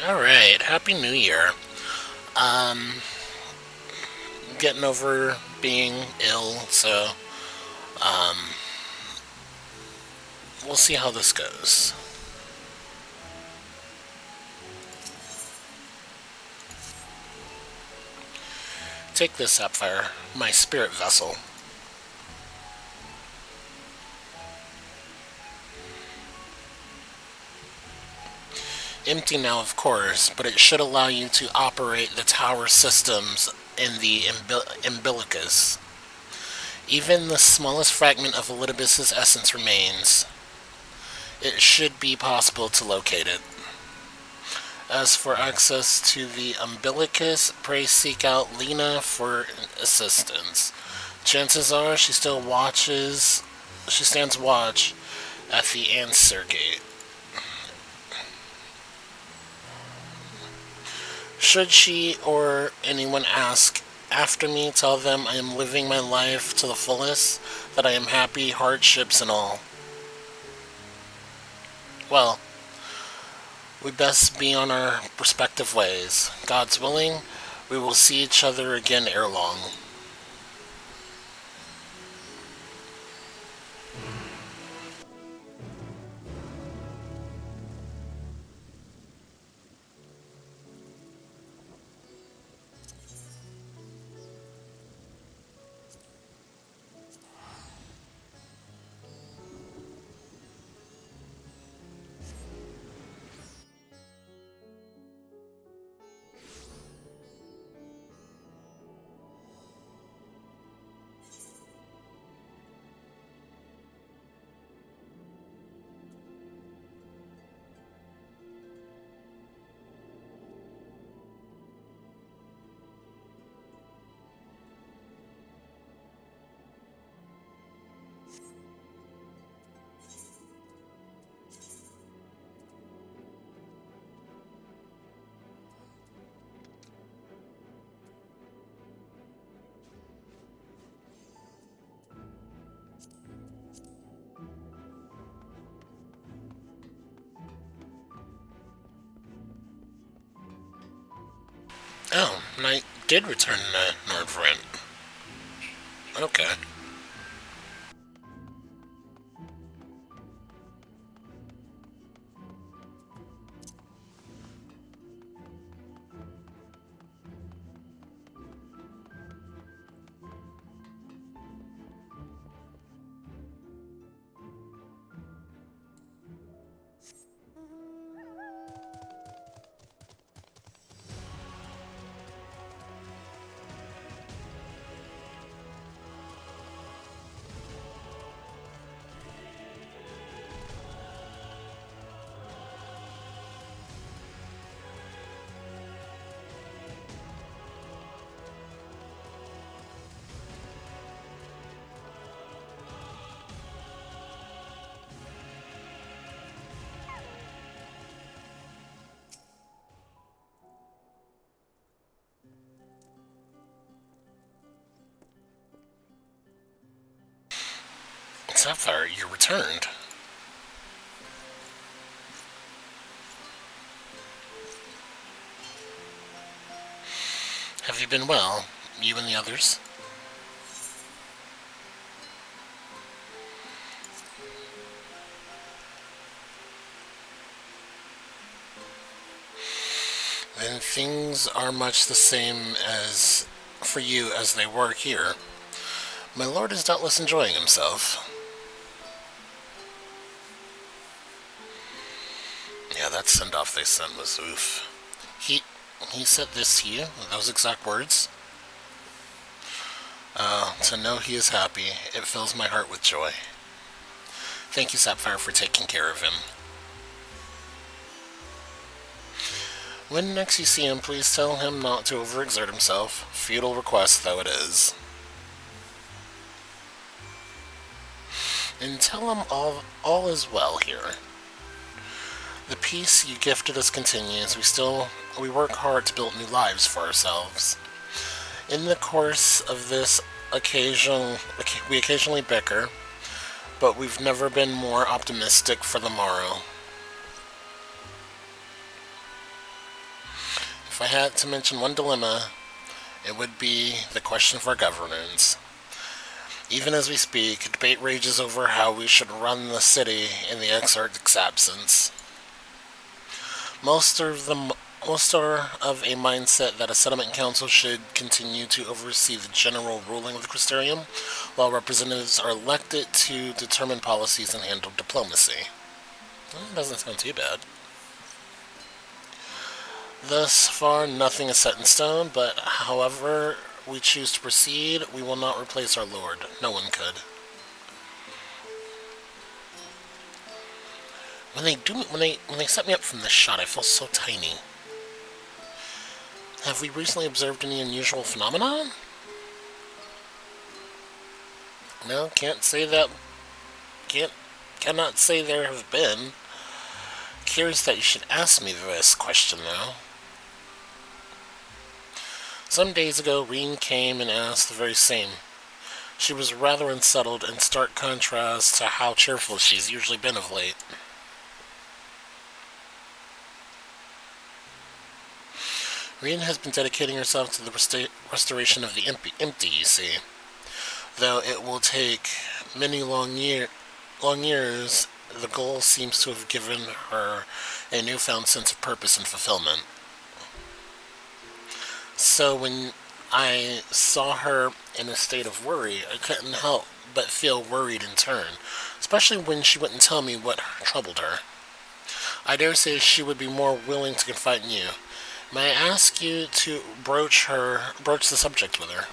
Alright, Happy New Year. Getting over being ill, so um, we'll see how this goes. Take this, Sapphire, my spirit vessel. Empty now, of course, but it should allow you to operate the tower systems in the umbilicus. Even the smallest fragment of Elidibus's essence remains. It should be possible to locate it. As for access to the umbilicus, pray seek out Lena for assistance. Chances are she stands watch at the answer gate. Should she or anyone ask after me, tell them I am living my life to the fullest, that I am happy, hardships and all. Well, we best be on our respective ways. God's willing, we will see each other again ere long. Oh, Knight did return to Nordfront. Okay. Sapphire, you returned. Have you been well? You and the others? Then things are much the same as for you as they were here. My lord is doubtless enjoying himself. Yeah, that send-off they sent was oof. He he said this to you, those exact words. To know he is happy, it fills my heart with joy. Thank you, Sapphire, for taking care of him. When next you see him, please tell him not to overexert himself. Futile request though it is. And tell him all is well here. The peace you gifted us continues. We work hard to build new lives for ourselves. In the course of this we occasionally bicker, but we've never been more optimistic for the morrow. If I had to mention one dilemma, it would be the question of our governance. Even as we speak, debate rages over how we should run the city in the Exarch's absence. Most are the most are of a mindset that a settlement council should continue to oversee the general ruling of the Crystarium, while representatives are elected to determine policies and handle diplomacy. Well, that doesn't sound too bad. Thus far, nothing is set in stone, but however we choose to proceed, we will not replace our Lord. No one could. When they set me up from this shot, I feel so tiny. Have we recently observed any unusual phenomenon? No, can't say that. Can't cannot say there have been. Curious that you should ask me this question, though. Some days ago, Reen came and asked the very same. She was rather unsettled, in stark contrast to how cheerful she's usually been of late. Reen has been dedicating herself to the restoration of the empty, you see. Though it will take many long years, the goal seems to have given her a newfound sense of purpose and fulfillment. So when I saw her in a state of worry, I couldn't help but feel worried in turn, especially when she wouldn't tell me what troubled her. I dare say she would be more willing to confide in you. May I ask you to broach the subject with her?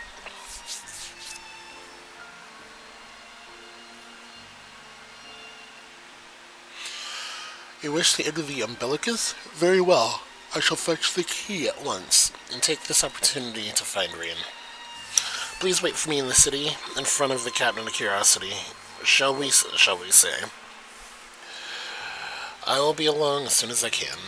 You wish to enter the umbilicus? Very well. I shall fetch the key at once, and take this opportunity to find Rian. Please wait for me in the city, in front of the Cabinet of Curiosity. Shall we say? I will be along as soon as I can.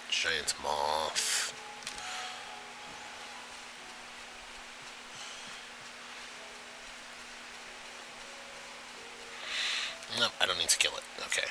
Giant moth. Nope, I don't need to kill it. Okay.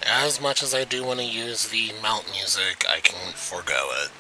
As much as I do want to use the mount music, I can forego it.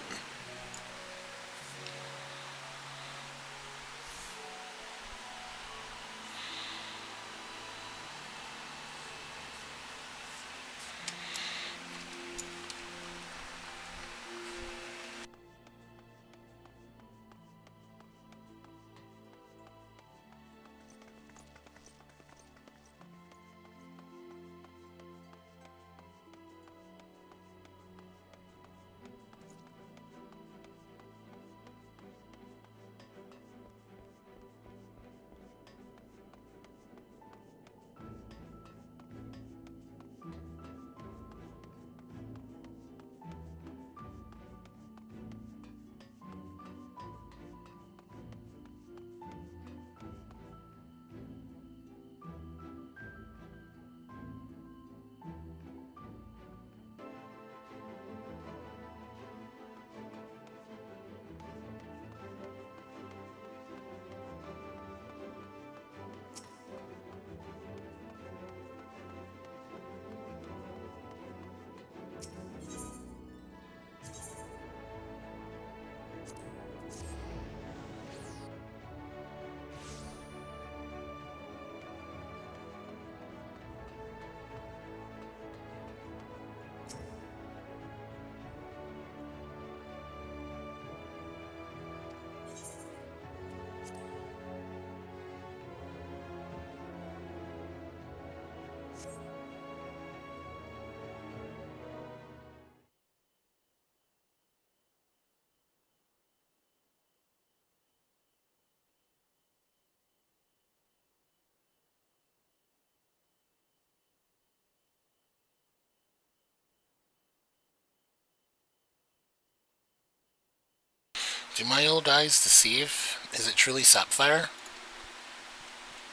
Do my old eyes deceive? Is it truly sapphire?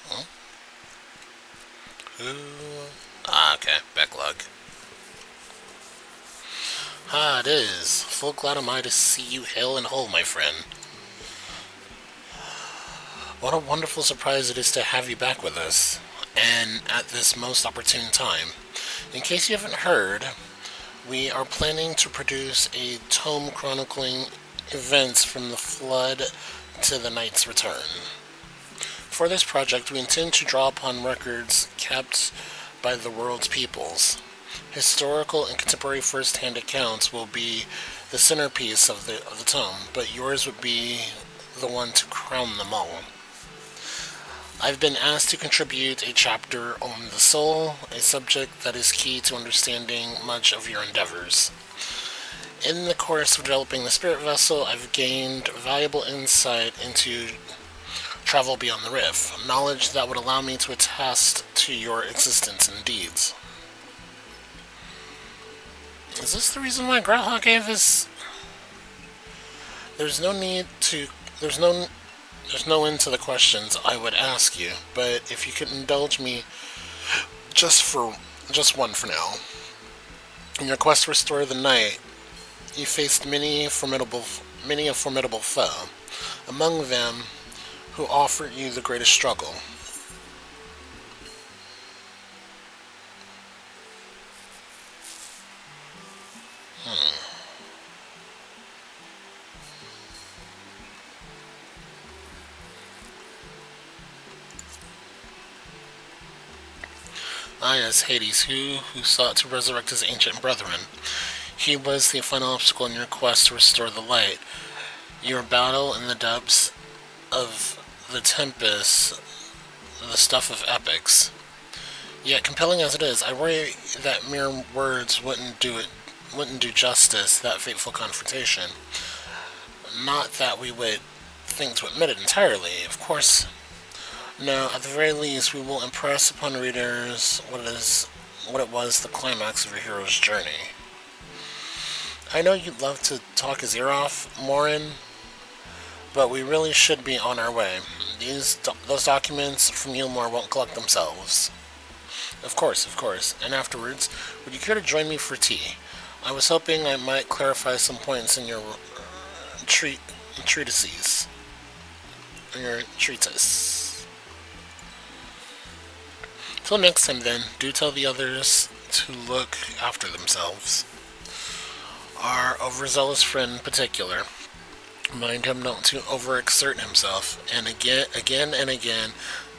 Huh? Who? Ah, okay. Backlog. Ah, it is. Full glad am I to see you hale and whole, my friend. What a wonderful surprise it is to have you back with us, and at this most opportune time. In case you haven't heard, we are planning to produce a tome chronicling events from the flood to the knight's return. For this project, we intend to draw upon records kept by the world's peoples. Historical and contemporary first-hand accounts will be the centerpiece of the tome, but yours would be the one to crown them all. I've been asked to contribute a chapter on the soul, a subject that is key to understanding much of your endeavors. In the course of developing the spirit vessel, I've gained valuable insight into travel beyond the rift, knowledge that would allow me to attest to your existence and deeds. Is this the reason why Groundhog gave us? There's no need to. There's no end to the questions I would ask you, but if you could indulge me just one for now. In your quest to restore the night, you faced many a formidable foe. Among them, who offered you the greatest struggle. Ah, yes, Hades, who sought to resurrect his ancient brethren. He was the final obstacle in your quest to restore the light. Your battle in the depths of the Tempest, the stuff of epics. Yet compelling as it is, I worry that mere words wouldn't do justice that fateful confrontation. Not that we would think to admit it entirely, of course. No, at the very least, we will impress upon readers what it was the climax of your hero's journey. I know you'd love to talk his ear off, Morin, but we really should be on our way. Those documents from Yilmore won't collect themselves. Of course, of course. And afterwards, would you care to join me for tea? I was hoping I might clarify some points in your treatises. In your treatise. Till next time, then, do tell the others to look after themselves. Our overzealous friend in particular. Mind him not to overexert himself, and again and again,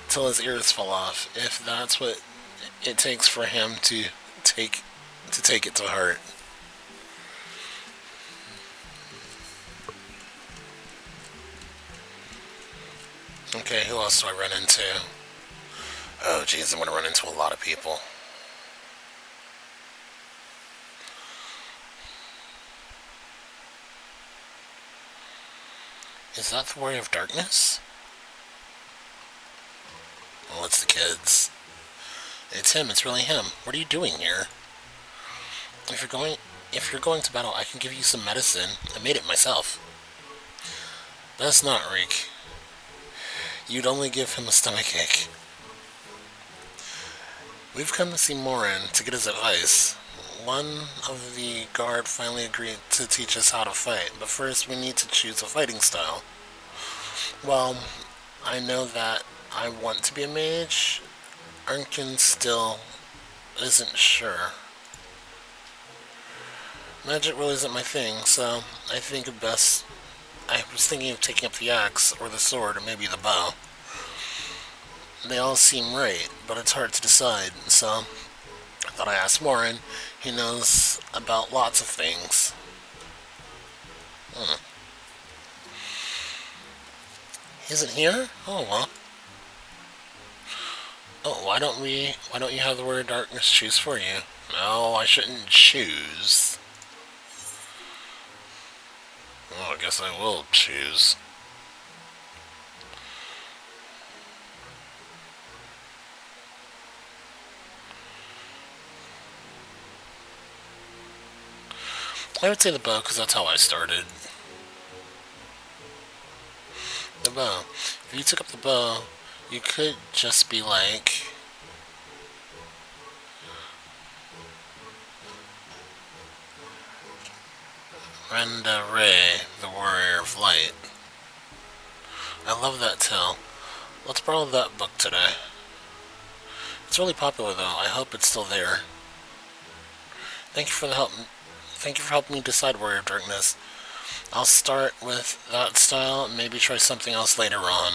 till his ears fall off, if that's what it takes for him to take it to heart. Okay, who else do I run into? Oh, jeez, I'm gonna run into a lot of people. Is that the Warrior of Darkness? Oh, it's the kids. It's him. It's really him. What are you doing here? If you're going to battle, I can give you some medicine. I made it myself. That's not Reek. You'd only give him a stomachache. We've come to see Morin to get his advice. One of the guard finally agreed to teach us how to fight, but first we need to choose a fighting style. Well, I know that I want to be a mage. Arnkin still isn't sure. Magic really isn't my thing, so I was thinking of taking up the axe, or the sword, or maybe the bow. They all seem right, but it's hard to decide, so I thought I'd ask Warren. He knows about lots of things. He isn't here? Oh well. Oh, why don't you have the word darkness choose for you? No, I shouldn't choose. Oh, I guess I will choose. I would say the bow, because that's how I started. The bow. If you took up the bow, you could just be like Renda Ray, the Warrior of Light. I love that tale. Let's borrow that book today. It's really popular though. I hope it's still there. Thank you for the help. Thank you for helping me decide Warrior of Darkness. I'll start with that style and maybe try something else later on.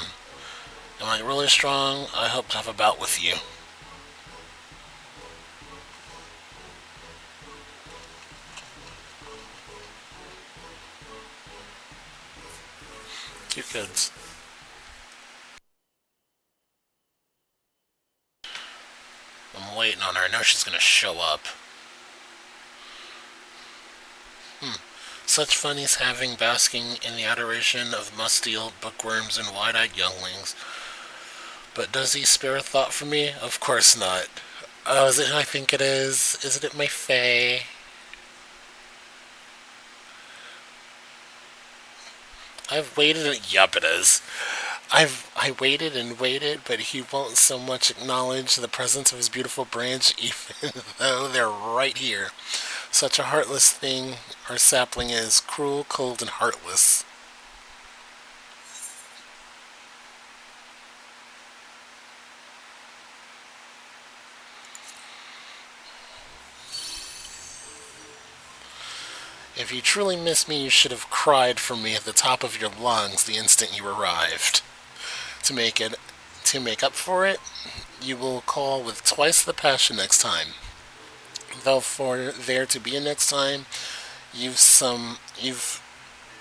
Am I really strong? I hope to have a bout with you. Cute kids. I'm waiting on her. I know she's gonna show up. Such fun he's having basking in the adoration of musty-old bookworms and wide-eyed younglings. But does he spare a thought for me? Of course not. Oh, is it who I think it is? Isn't it my fae? I've waited. Yup, it is. I waited and waited, but he won't so much acknowledge the presence of his beautiful branch, even though they're right here. Such a heartless thing our sapling is, cruel, cold, and heartless. If you truly miss me, you should have cried for me at the top of your lungs the instant you arrived. To make it, to make up for it, you will call with twice the passion next time. Though for there to be a next time, you've some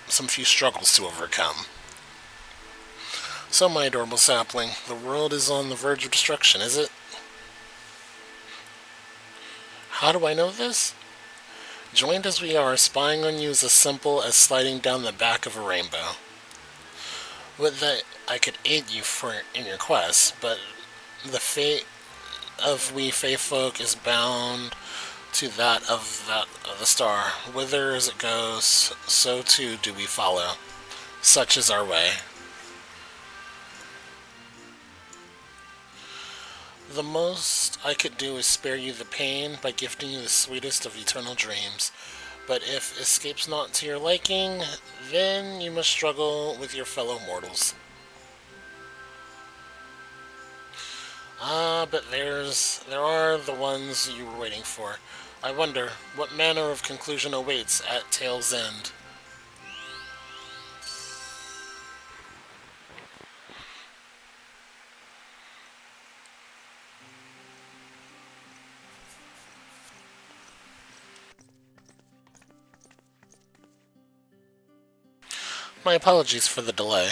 few struggles to overcome. So, my adorable sapling, the world is on the verge of destruction, is it? How do I know this? Joined as we are, spying on you is as simple as sliding down the back of a rainbow. Would that I could aid you in your quest, but the fate of we Fey folk is bound to that of the star. Whither as it goes, so too do we follow. Such is our way. The most I could do is spare you the pain by gifting you the sweetest of eternal dreams. But if escape's not to your liking, then you must struggle with your fellow mortals. Ah, but there are the ones you were waiting for. I wonder, what manner of conclusion awaits at Tale's End? My apologies for the delay.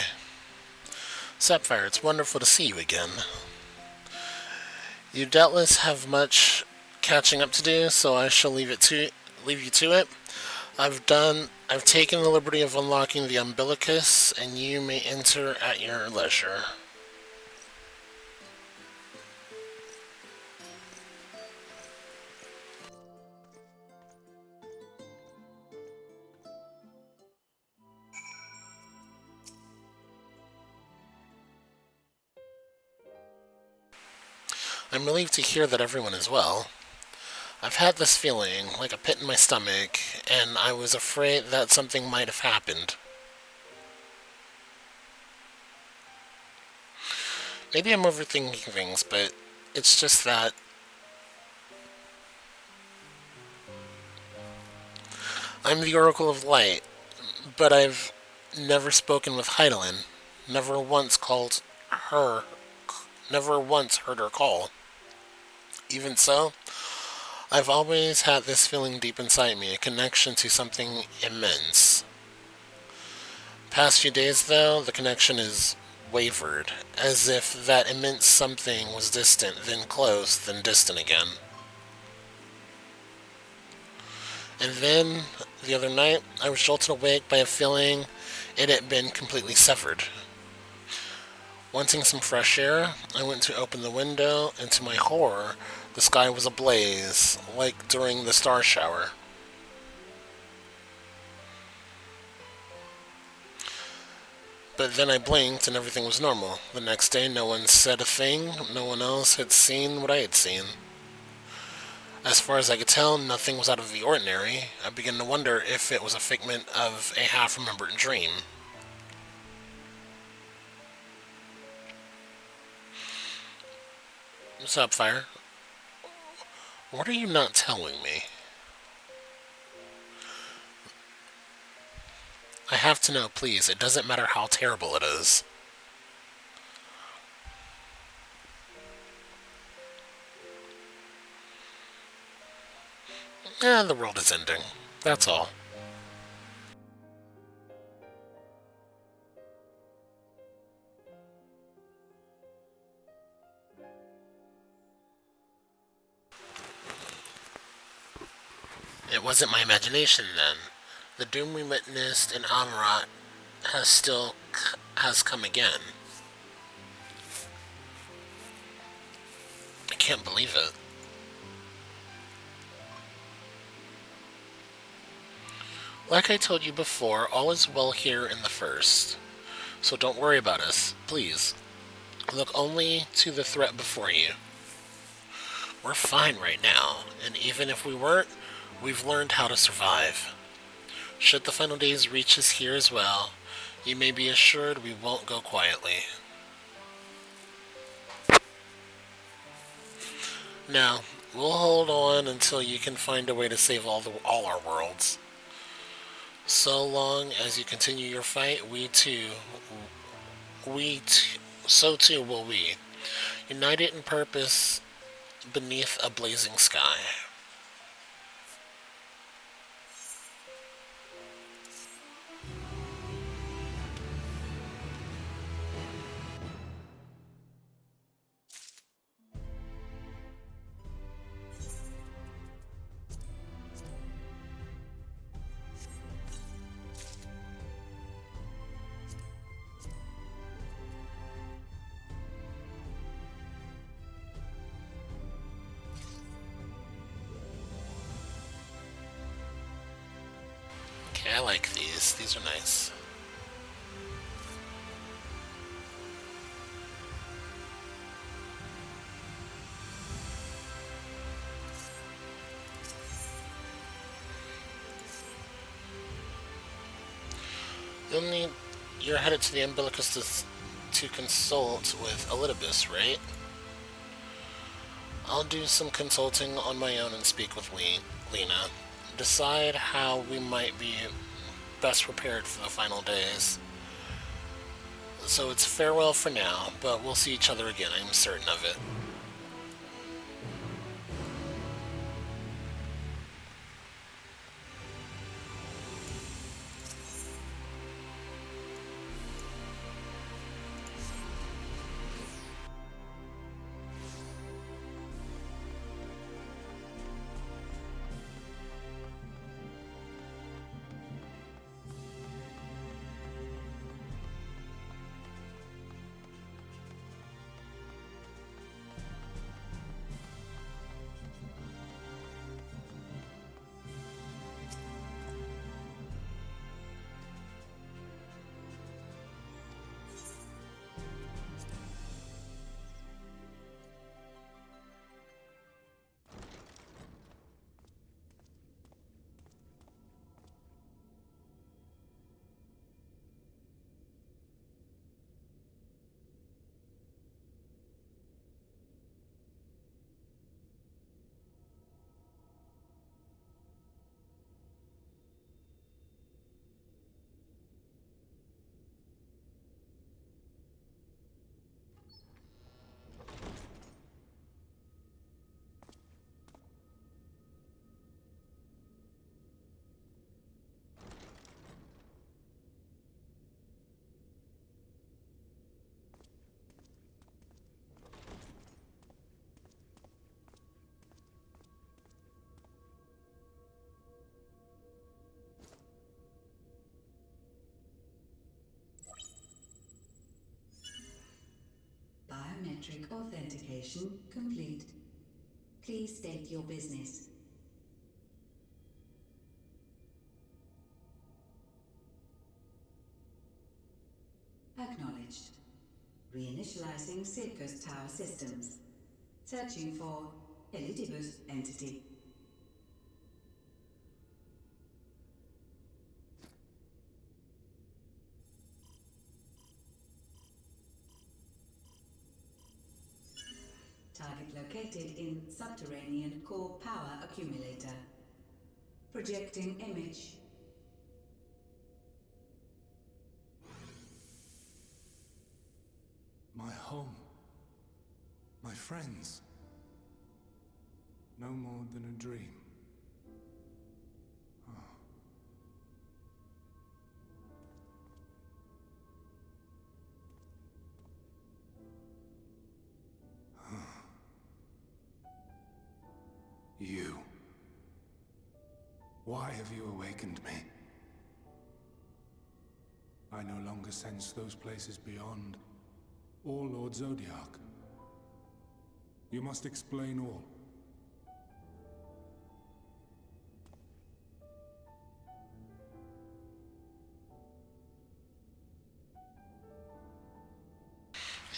Sapphire, it's wonderful to see you again. You doubtless have much catching up to do, so I shall leave you to it. I've taken the liberty of unlocking the umbilicus, and you may enter at your leisure. I'm relieved to hear that everyone is well. I've had this feeling, like a pit in my stomach, and I was afraid that something might have happened. Maybe I'm overthinking things, but it's just that I'm the Oracle of Light, but I've never spoken with Heidelin, never once called her, never once heard her call. Even so, I've always had this feeling deep inside me, a connection to something immense. Past few days, though, the connection is wavered, as if that immense something was distant, then close, then distant again. And then, the other night, I was jolted awake by a feeling it had been completely severed. Wanting some fresh air, I went to open the window, and to my horror, the sky was ablaze, like during the star shower. But then I blinked and everything was normal. The next day, no one said a thing. No one else had seen what I had seen. As far as I could tell, nothing was out of the ordinary. I began to wonder if it was a figment of a half remembered dream. What's up, Fire? What are you not telling me? I have to know, please. It doesn't matter how terrible it is. The world is ending. That's all. It wasn't my imagination then. The doom we witnessed in Amarat has come again. I can't believe it. Like I told you before, all is well here in the first. So don't worry about us, please. Look only to the threat before you. We're fine right now, and even if we weren't, we've learned how to survive. Should the final days reach us here as well, you may be assured we won't go quietly. Now, we'll hold on until you can find a way to save all our worlds. So long as you continue your fight, so too will we, united in purpose beneath a blazing sky. Okay, I like these. These are nice. You'll need. You're headed to the Umbilicus to consult with Elidibus, right? I'll do some consulting on my own and speak with Lena. Decide how we might be best prepared for the final days. So it's farewell for now, but we'll see each other again, I'm certain of it. Biometric authentication complete. Please state your business. damaged. Reinitializing Circus Tower systems. Searching for Elidibus entity. Target located in subterranean core power accumulator. Projecting image. My home. My friends. No more than a dream. You. Why have you awakened me? I no longer sense those places beyond, or Lord Zodiac. You must explain all.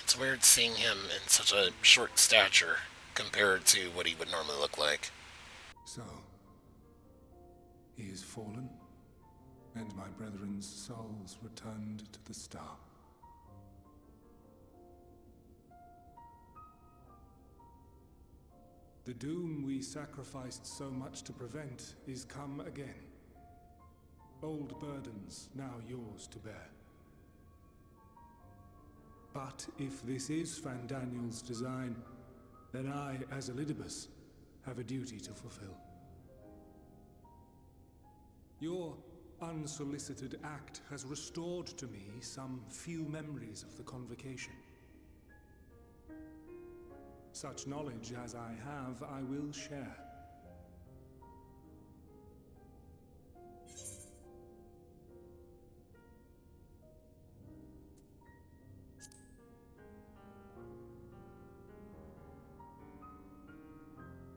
It's weird seeing him in such a short stature compared to what he would normally look like. So, he is fallen, and my brethren's souls returned to the star. The doom we sacrificed so much to prevent is come again. Old burdens now yours to bear. But if this is Fandaniel's design, then I, as Elidibus, have a duty to fulfill. Your unsolicited act has restored to me some few memories of the convocation. Such knowledge as I have, I will share.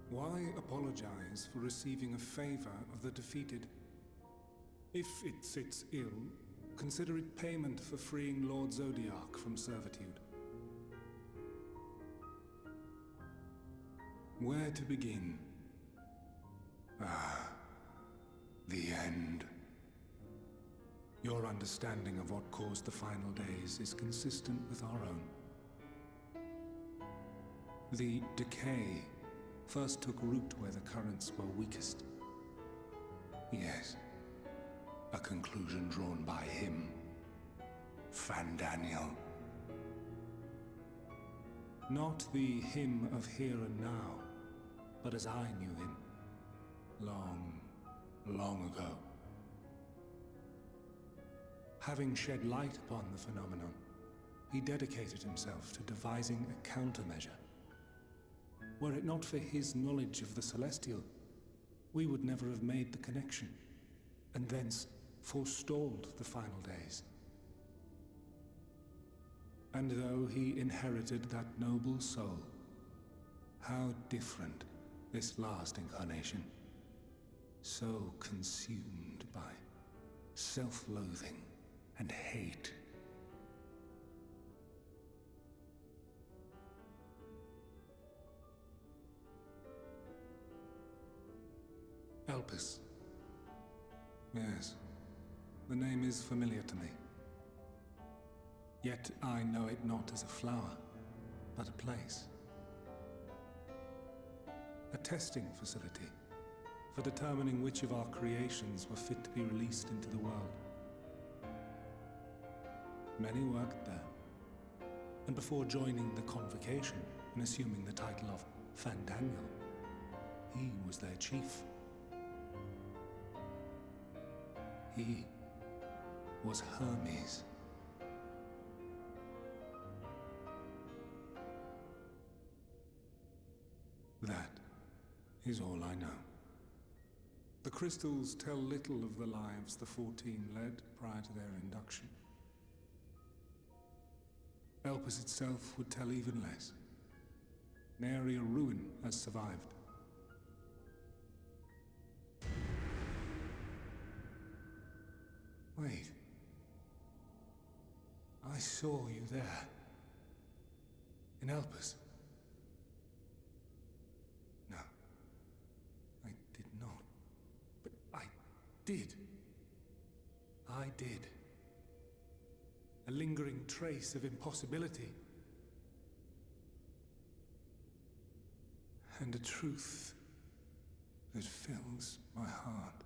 Why apologize for receiving a favor of the defeated? If it sits ill, consider it payment for freeing Lord Zodiac from servitude. Where to begin? The end. Your understanding of what caused the final days is consistent with our own. The decay first took root where the currents were weakest. Yes, a conclusion drawn by him, Fandaniel. Not the him of here and now, but as I knew him, long, long ago. Having shed light upon the phenomenon, he dedicated himself to devising a countermeasure. Were it not for his knowledge of the Celestial, we would never have made the connection, and thence forestalled the final days. And though he inherited that noble soul, how different this last incarnation, so consumed by self-loathing and hate. Elpis. Yes, the name is familiar to me. Yet I know it not as a flower, but a place. A testing facility for determining which of our creations were fit to be released into the world. Many worked there, and before joining the convocation and assuming the title of Fandaniel, he was their chief. He was Hermes. That is all I know. The crystals tell little of the lives the 14 led prior to their induction. Elpis itself would tell even less. Nary a ruin has survived. Wait. I I saw you there. In Elpis. No. I did not. But I did. I did. A lingering trace of impossibility. And a truth that fills my heart.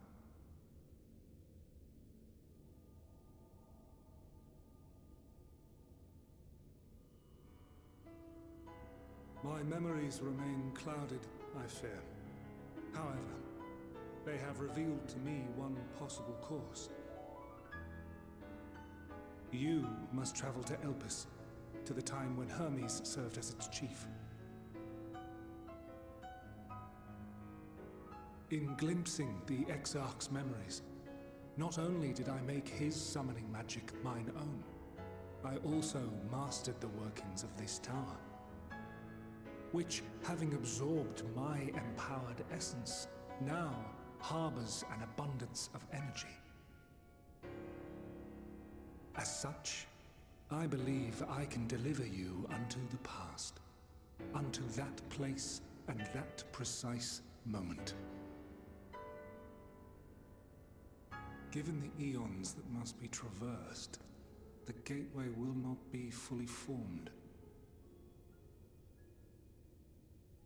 My memories remain clouded, I fear. However, they have revealed to me one possible course. You must travel to Elpis, to the time when Hermes served as its chief. In glimpsing the Exarch's memories, not only did I make his summoning magic mine own, I also mastered the workings of this tower, which, having absorbed my empowered essence, now harbors an abundance of energy. As such, I believe I can deliver you unto the past, unto that place and that precise moment. Given the eons that must be traversed, the gateway will not be fully formed.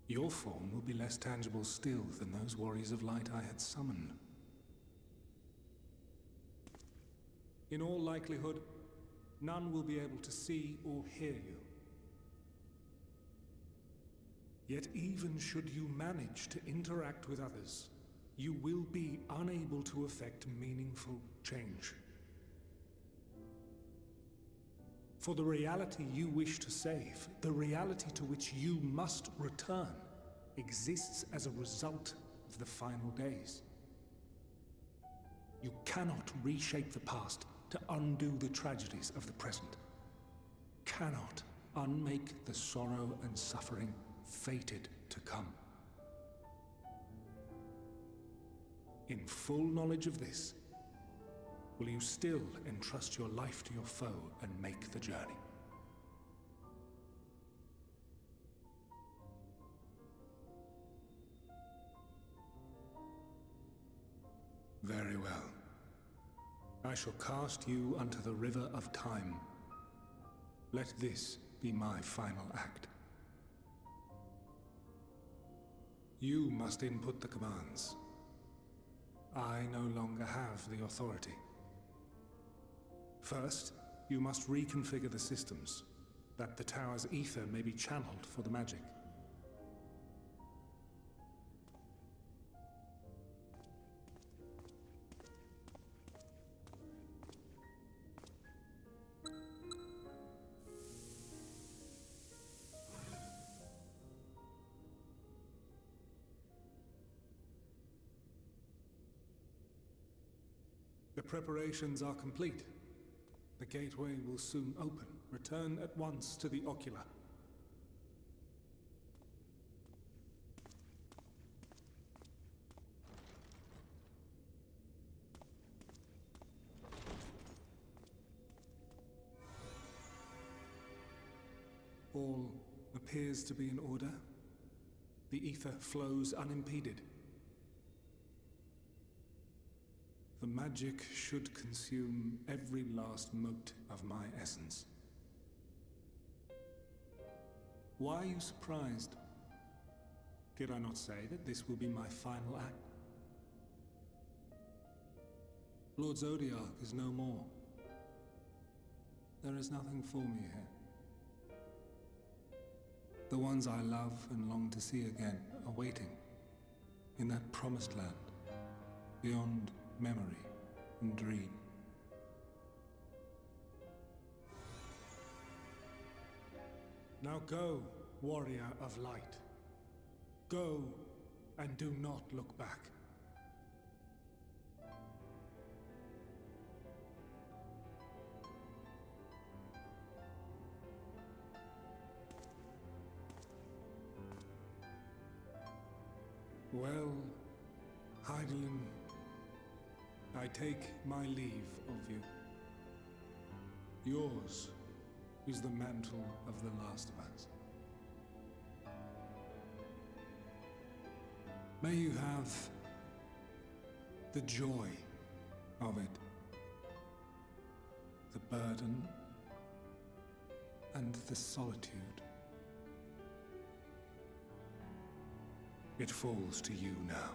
Your form will be less tangible still than those warriors of light I had summoned. In all likelihood, none will be able to see or hear you. Yet even should you manage to interact with others, you will be unable to effect meaningful change. For the reality you wish to save, the reality to which you must return, exists as a result of the final days. You cannot reshape the past to undo the tragedies of the present. Cannot unmake the sorrow and suffering fated to come. In full knowledge of this, will you still entrust your life to your foe and make the journey? Very well. I shall cast you unto the river of time. Let this be my final act. You must input the commands. I no longer have the authority. First, you must reconfigure the systems, that the tower's ether may be channeled for the magic. The preparations are complete. The gateway will soon open. Return at once to the ocular. All appears to be in order. The ether flows unimpeded. The magic should consume every last mote of my essence. Why are you surprised? Did I not say that this will be my final act? Lord Zodiac is no more. There is nothing for me here. The ones I love and long to see again are waiting in that promised land, beyond memory and dream. Now go, warrior of light. Go, and do not look back. Well, Heidelin, I take my leave of you. Yours is the mantle of the last of us. May you have the joy of it, the burden and the solitude. It falls to you now.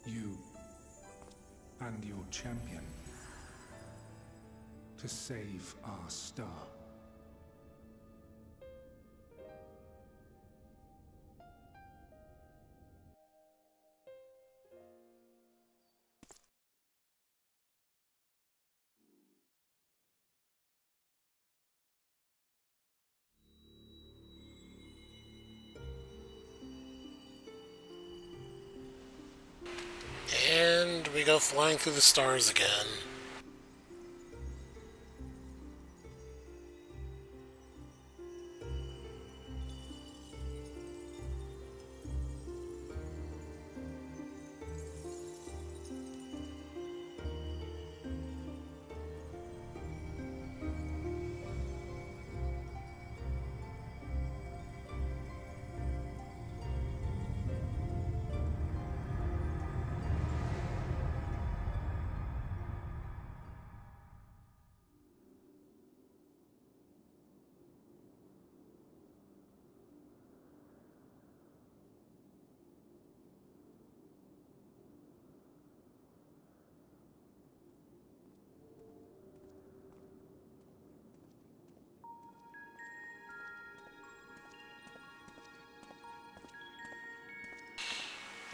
You and your champion to save our star. And we go flying through the stars again.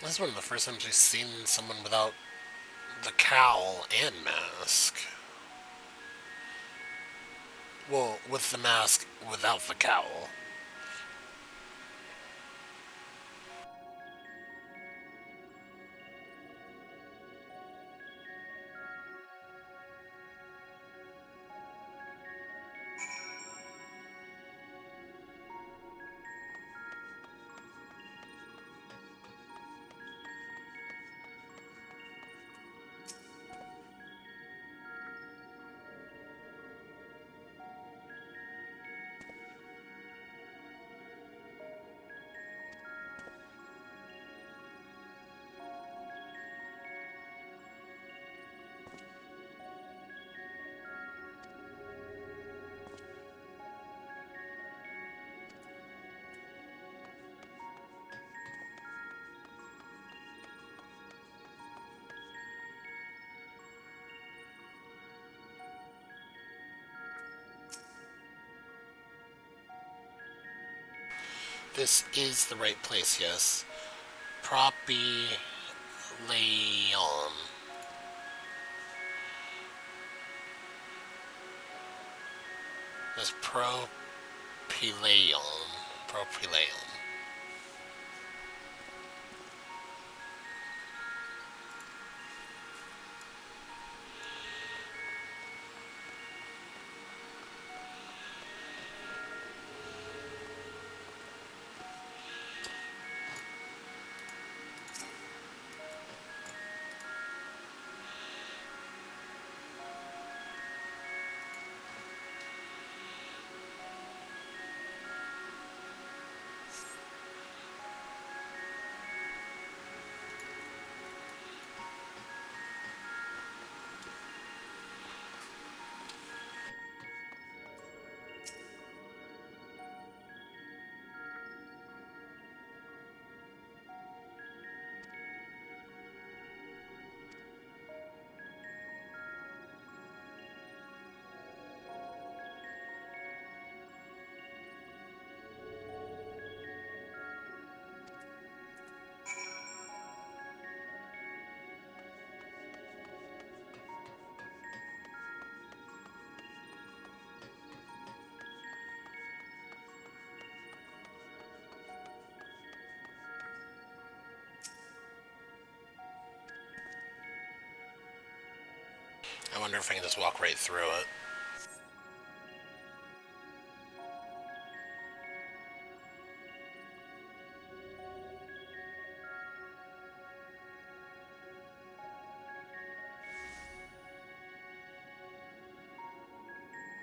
This is one of the first times we've seen someone without the cowl and mask. Well, with the mask without the cowl. This is the right place, yes. Propylaeon. That's propylaeon. Propylaeon. I wonder if I can just walk right through it.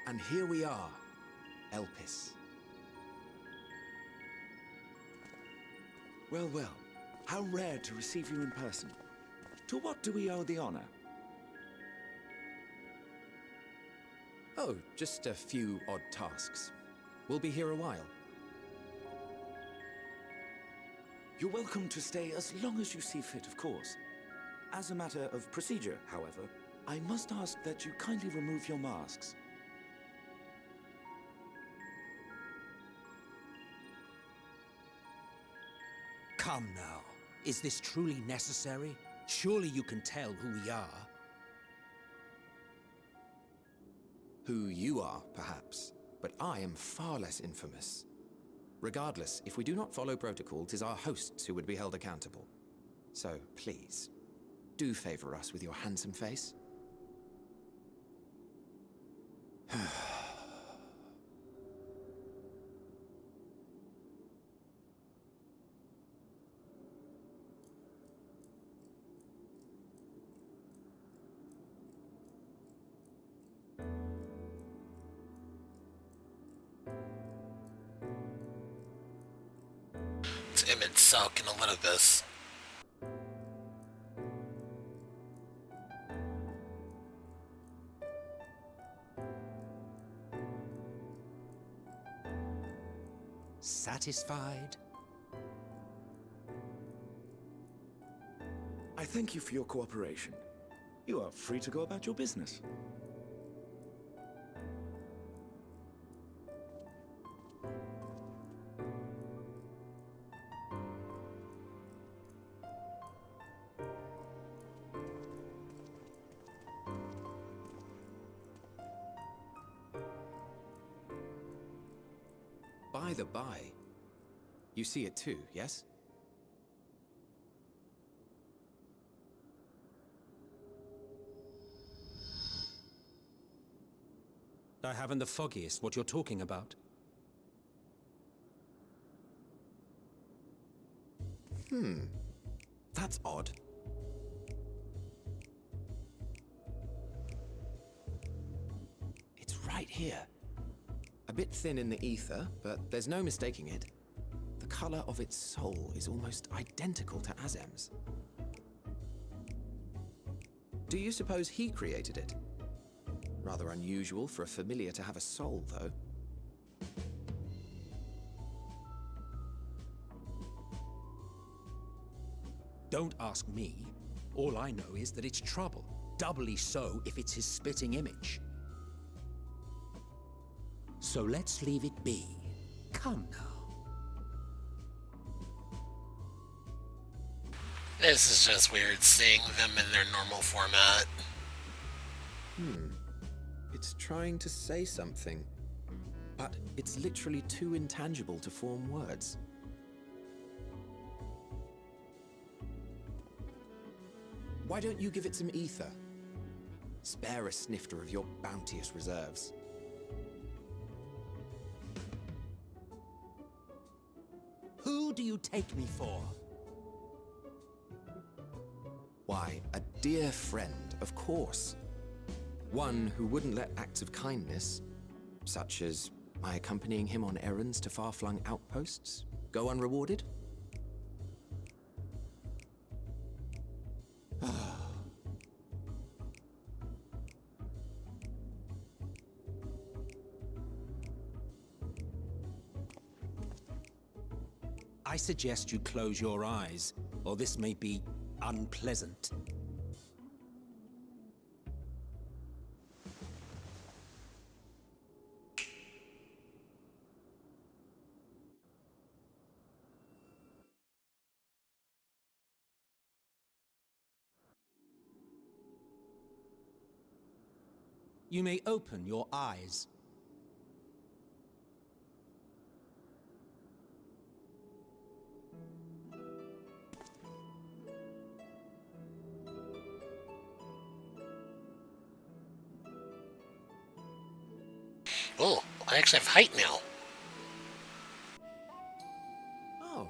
And here we are, Elpis. Well, well. How rare to receive you in person. To what do we owe the honor? Oh, just a few odd tasks. We'll be here a while. You're welcome to stay as long as you see fit, of course. As a matter of procedure, however, I must ask that you kindly remove your masks. Come now. Is this truly necessary? Surely you can tell who we are. Who you are, perhaps, but I am far less infamous. Regardless, if we do not follow protocol, 'tis our hosts who would be held accountable. So, please, do favor us with your handsome face. Timid suck in Olympus. Satisfied? I thank you for your cooperation. You are free to go about your business. By the by, you see it too, yes? I haven't the foggiest what you're talking about. That's odd. It's right here. A bit thin in the ether, but there's no mistaking it. The color of its soul is almost identical to Azem's. Do you suppose he created it? Rather unusual for a familiar to have a soul, though. Don't ask me. All I know is that it's trouble. Doubly so if it's his spitting image. So let's leave it be. Come now. This is just weird seeing them in their normal format. It's trying to say something, but it's literally too intangible to form words. Why don't you give it some ether? Spare a snifter of your bounteous reserves. Who do you take me for? Why, a dear friend, of course. One who wouldn't let acts of kindness, such as my accompanying him on errands to far-flung outposts, go unrewarded? I suggest you close your eyes, or this may be unpleasant. You may open your eyes. Oh, I actually have height now. Oh,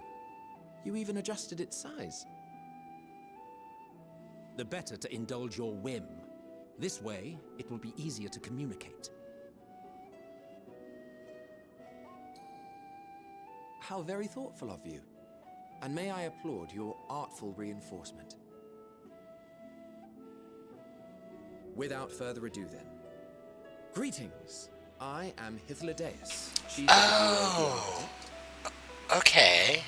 you even adjusted its size. The better to indulge your whim. This way, it will be easier to communicate. How very thoughtful of you. And may I applaud your artful reinforcement. Without further ado then. Greetings. I am Hythlodaeus, chief of Oh, okay.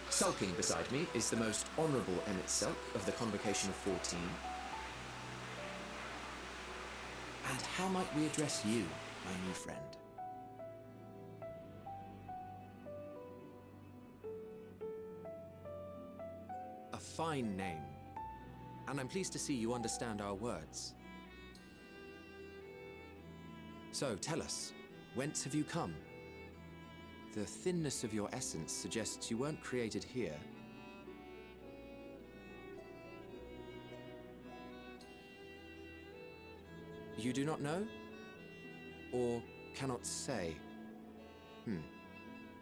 Sulking beside me is the most honorable Emmet Selk of the Convocation of 14. And how might we address you, my new friend? A fine name. And I'm pleased to see you understand our words. So, tell us, whence have you come? The thinness of your essence suggests you weren't created here. You do not know? Or cannot say?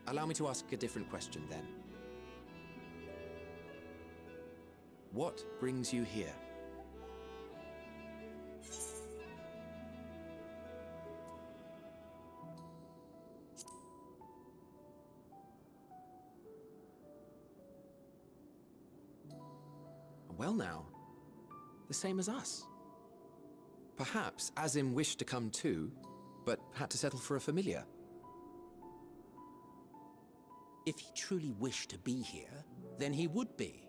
Allow me to ask a different question then. What brings you here? Well now, the same as us. Perhaps Azim wished to come too, but had to settle for a familiar. If he truly wished to be here, then he would be.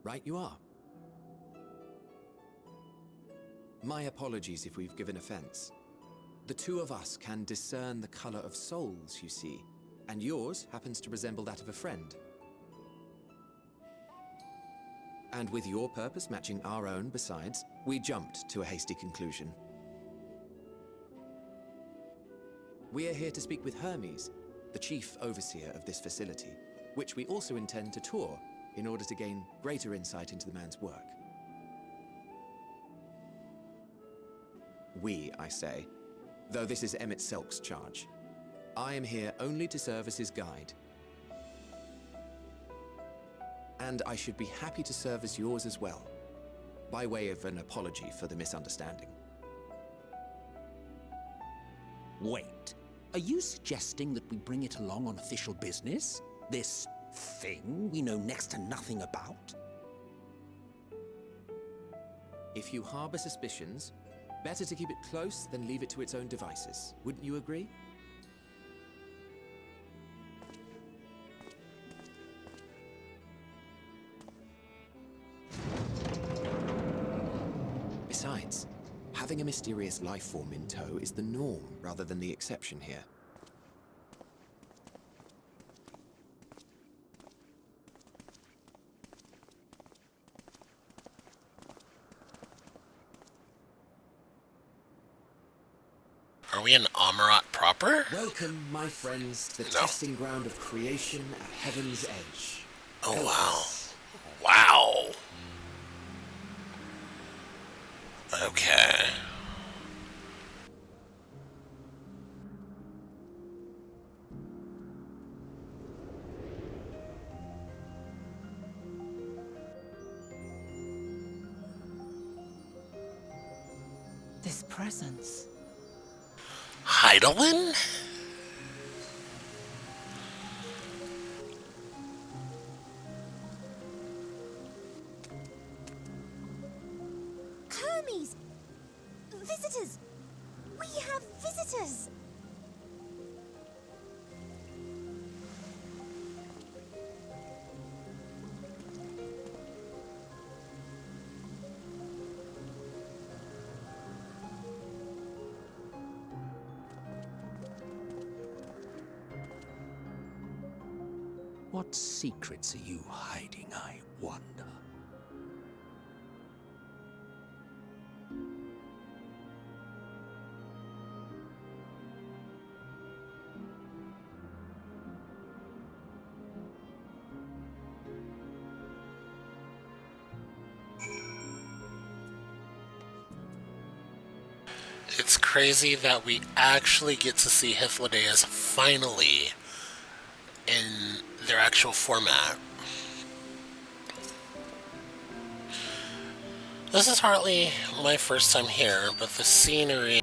Right you are. My apologies if we've given offense. The two of us can discern the color of souls, you see, and yours happens to resemble that of a friend. And with your purpose matching our own besides, we jumped to a hasty conclusion. We are here to speak with Hermes, the chief overseer of this facility, which we also intend to tour in order to gain greater insight into the man's work. We, I say, though this is Emmet Selk's charge. I am here only to serve as his guide. And I should be happy to serve as yours as well, by way of an apology for the misunderstanding. Wait, are you suggesting that we bring it along on official business? This thing we know next to nothing about? If you harbor suspicions, better to keep it close than leave it to its own devices. Wouldn't you agree? Besides, having a mysterious life form in tow is the norm rather than the exception here. Are we in Amarat proper? Welcome, my friends, to the testing ground of creation at Heaven's Edge. Oh, wow. Wow. Okay. This presence. Heidelin? Hermes! Visitors! We have visitors! What secrets are you hiding, I wonder? It's crazy that we actually get to see Hythlodaeus finally in their actual format. This is hardly my first time here, but the scenery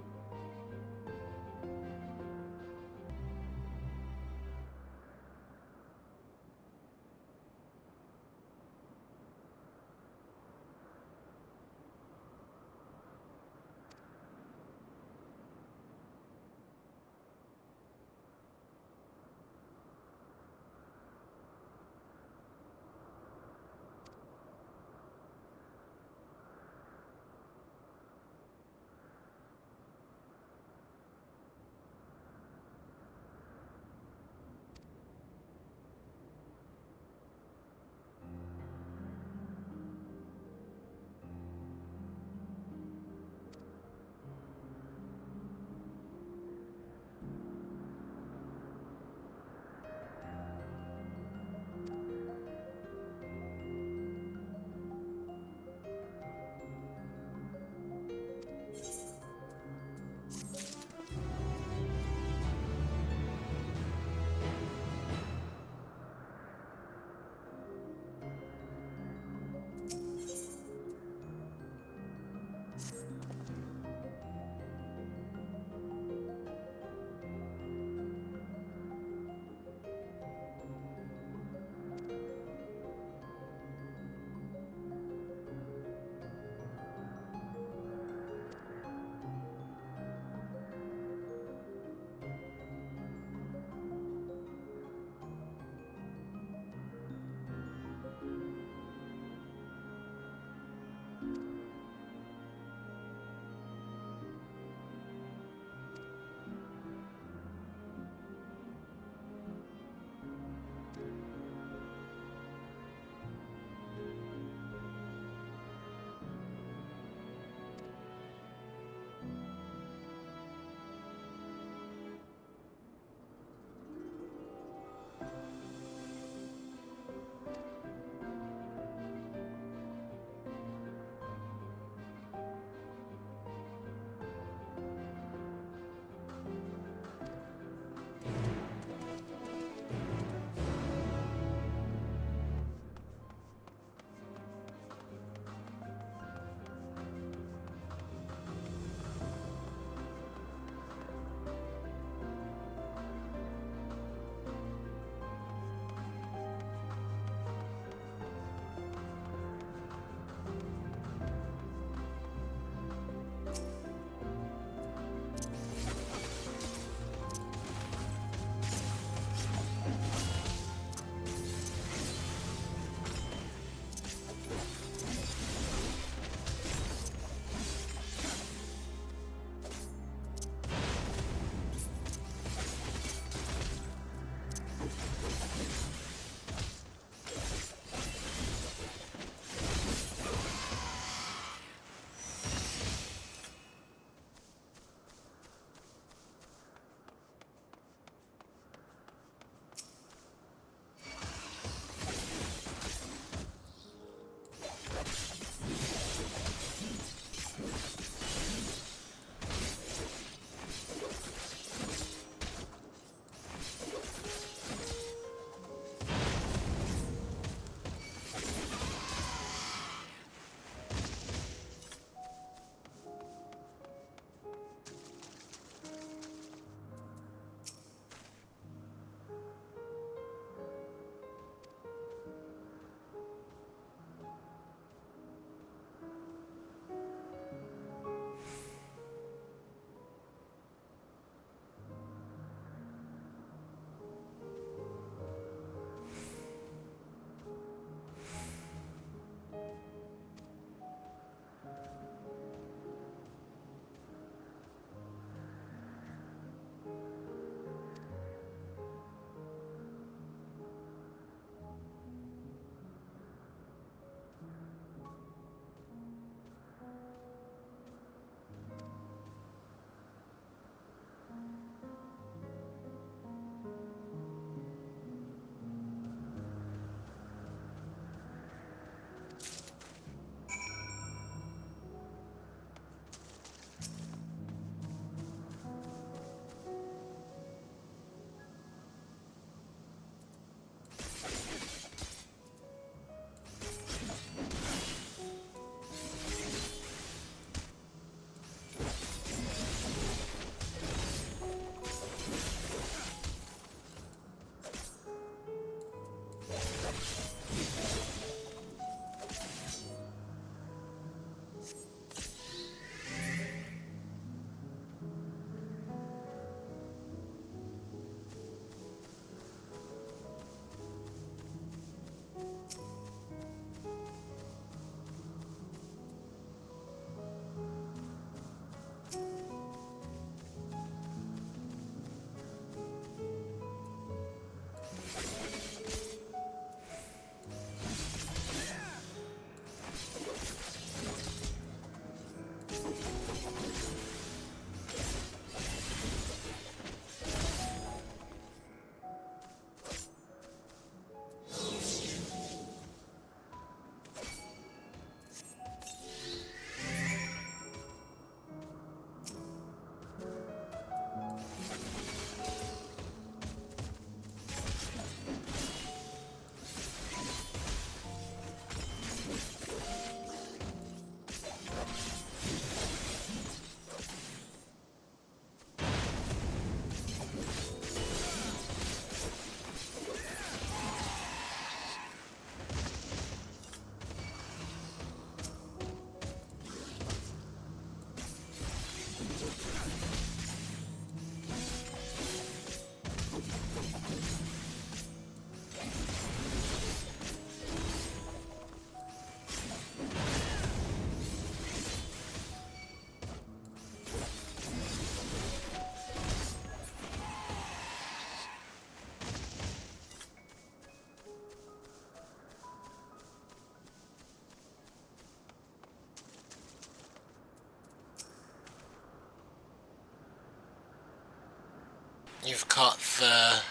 You've caught the...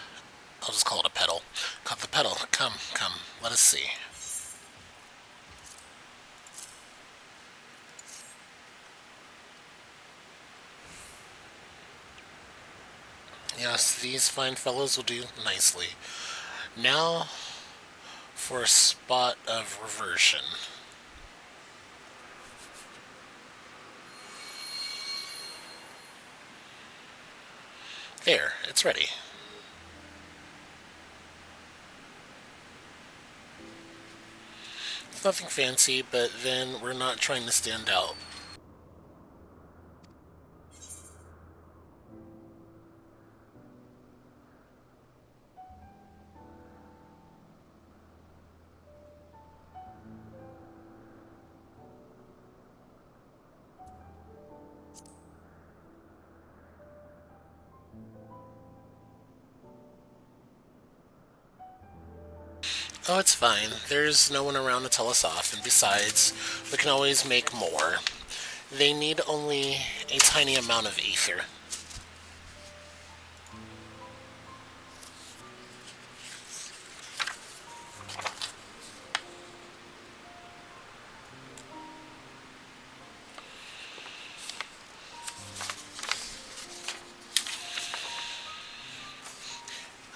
I'll just call it a petal. Caught the petal. Come, come. Let us see. Yes, these fine fellows will do nicely. Now, for a spot of reversion. There, it's ready. It's nothing fancy, but then we're not trying to stand out. Oh, it's fine. There's no one around to tell us off, and besides, we can always make more. They need only a tiny amount of ether.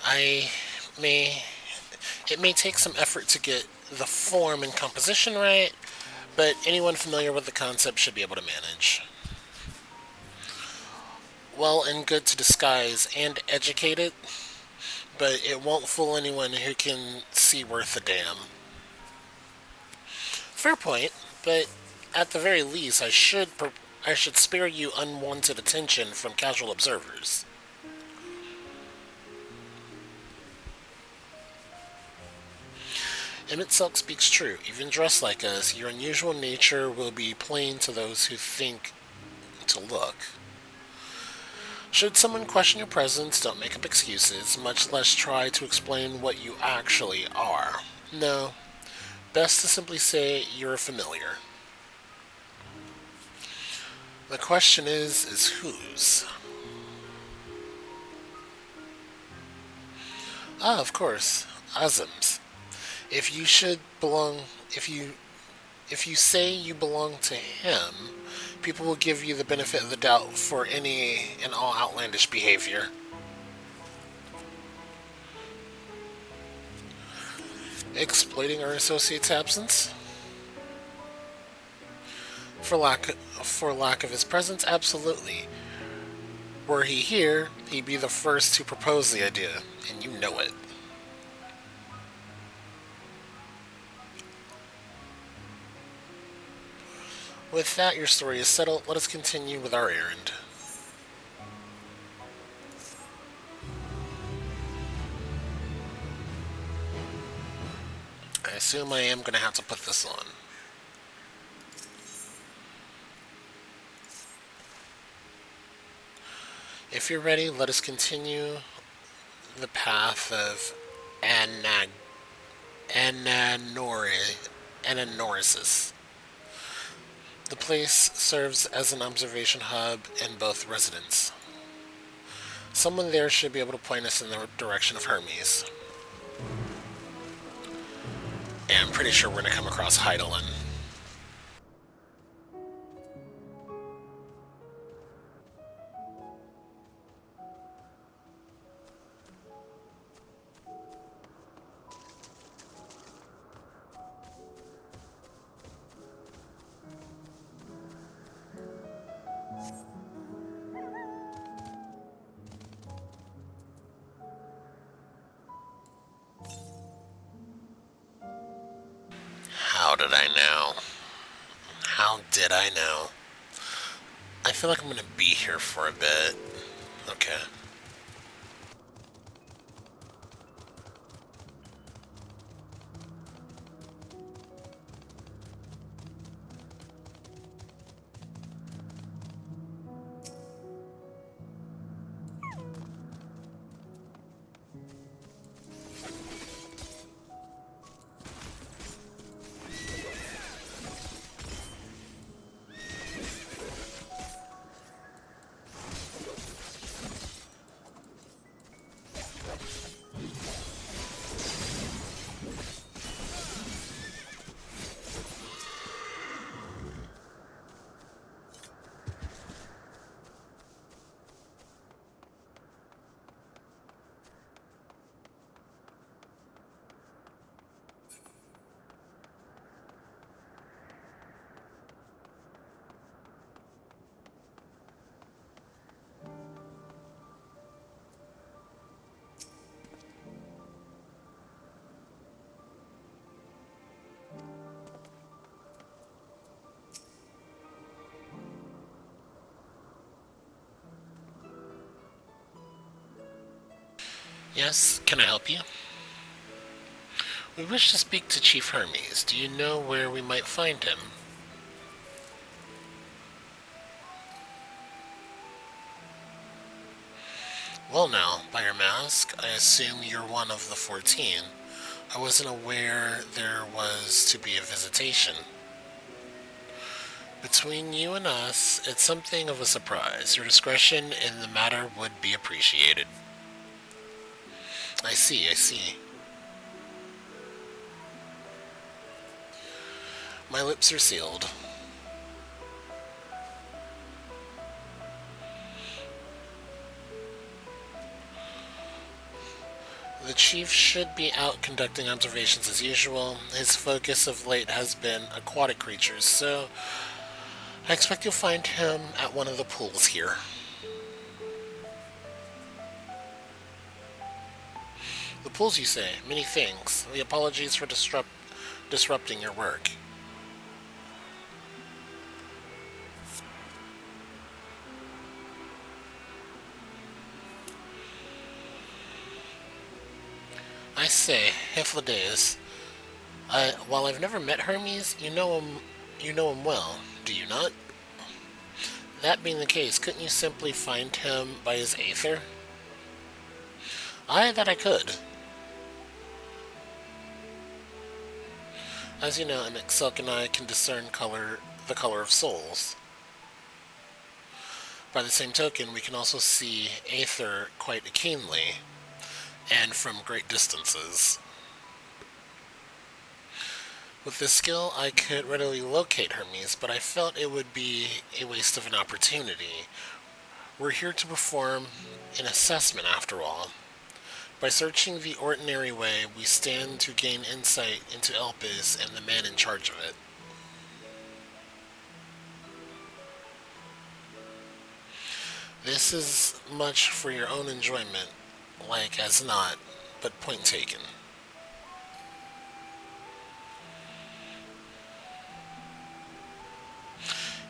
I may... It may take some effort to get the form and composition right, but anyone familiar with the concept should be able to manage. Well and good to disguise and educate it, but it won't fool anyone who can see worth a damn. Fair point, but at the very least, I should spare you unwanted attention from casual observers. Emmett Silk speaks true. Even dressed like us, your unusual nature will be plain to those who think to look. Should someone question your presence, don't make up excuses, much less try to explain what you actually are. No, best to simply say you're familiar. The question is whose? Ah, of course, Azim's. If you should belong, if you say you belong to him, people will give you the benefit of the doubt for any and all outlandish behavior. Exploiting our associate's absence? For lack of his presence, absolutely. Were he here, he'd be the first to propose the idea, and you know it. With that, your story is settled. Let us continue with our errand. I assume I am going to have to put this on. If you're ready, let us continue the path of Ananorisis. The place serves as an observation hub in both residents. Someone there should be able to point us in the direction of Hermes. And I'm pretty sure we're going to come across Heidelin. How did I know? How did I know? I feel like I'm gonna be here for a bit. Okay. Yes, can I help you? We wish to speak to Chief Hermes. Do you know where we might find him? Well now, by your mask, I assume you're one of the 14. I wasn't aware there was to be a visitation. Between you and us, it's something of a surprise. Your discretion in the matter would be appreciated. I see, I see. My lips are sealed. The chief should be out conducting observations as usual. His focus of late has been aquatic creatures, so I expect you'll find him at one of the pools here. The pools, you say? Many things. The apologies for disrupting your work. I say, Hyphlades, while I've never met Hermes, you know him well, do you not? That being the case, couldn't you simply find him by his aether? Aye, that I could. As you know, Silk and I can discern the color of souls. By the same token, we can also see aether quite keenly, and from great distances. With this skill, I could readily locate Hermes, but I felt it would be a waste of an opportunity. We're here to perform an assessment, after all. By searching the ordinary way, we stand to gain insight into Elpis and the man in charge of it. This is much for your own enjoyment, like as not, but point taken.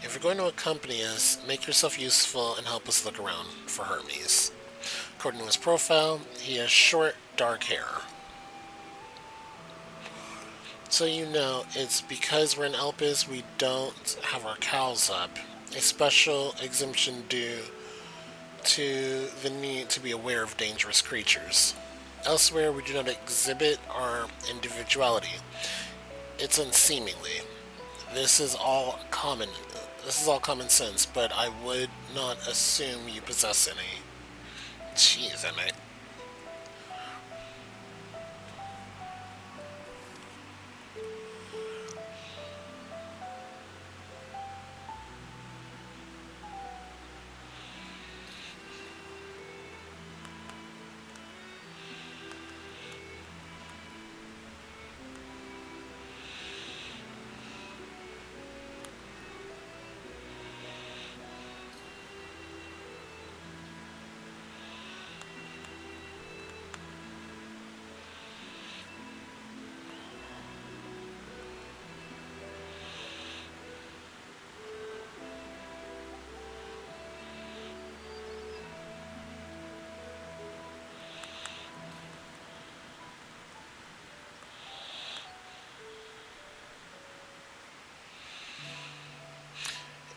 If you're going to accompany us, make yourself useful and help us look around for Hermes. According to his profile, he has short, dark hair. So you know, it's because we're in Elpis we don't have our cows up. A special exemption due to the need to be aware of dangerous creatures. Elsewhere, we do not exhibit our individuality. It's unseemly. This is all common. This is all common sense, but I would not assume you possess any. Jeez, I might.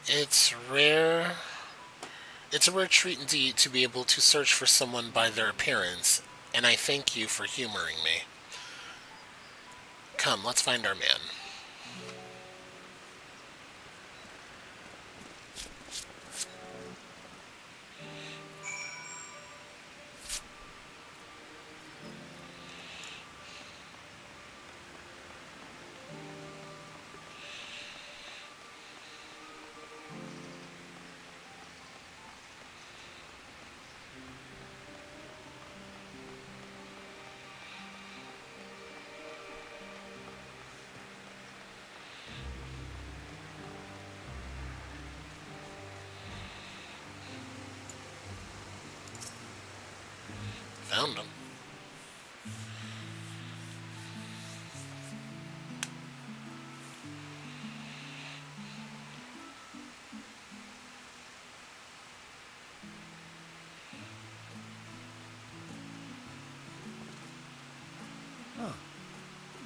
It's rare. It's a rare treat indeed to be able to search for someone by their appearance, and I thank you for humoring me. Come, let's find our man. Found him.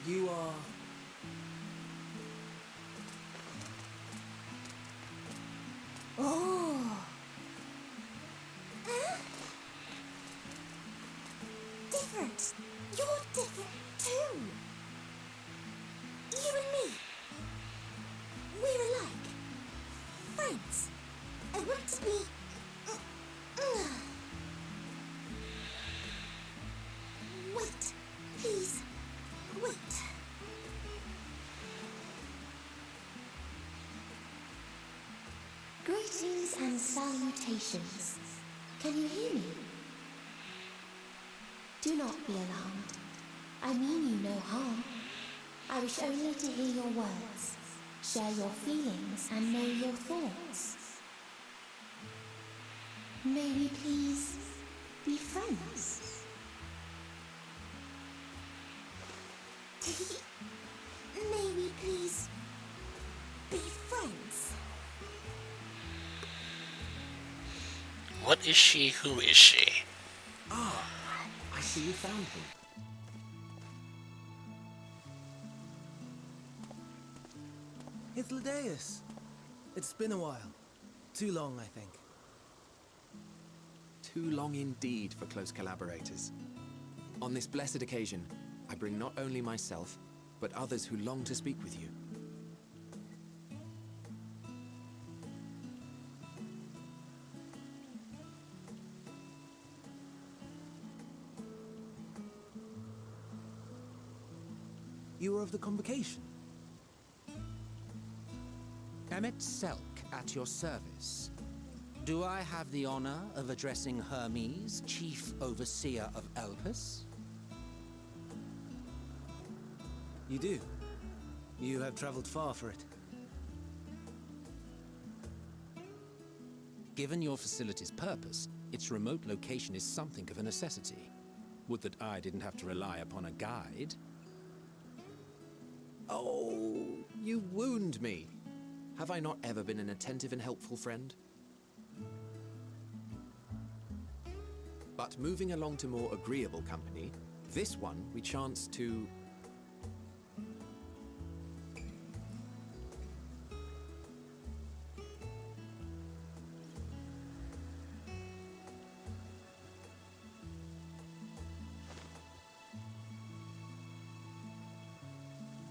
You are... Oh. Huh? Different. You're different too. You and me. We're alike. Friends. I want to be... Wait. Please. Wait. Greetings and salutations. Can you hear me? Do not be alarmed. I mean you no harm. I wish only to hear your words, share your feelings, and know your thoughts. May we please be friends? May we please be friends? What is she? Who is she? Ah, I see you found him. It's Ladeus. It's been a while. Too long, I think. Too long indeed for close collaborators. On this blessed occasion, I bring not only myself, but others who long to speak with you. You were of the convocation. Emmet Selk at your service. Do I have the honor of addressing Hermes, Chief Overseer of Elpis? You do. You have traveled far for it. Given your facility's purpose, its remote location is something of a necessity. Would that I didn't have to rely upon a guide. Oh, you wound me. Have I not ever been an attentive and helpful friend? But moving along to more agreeable company, this one we chance to...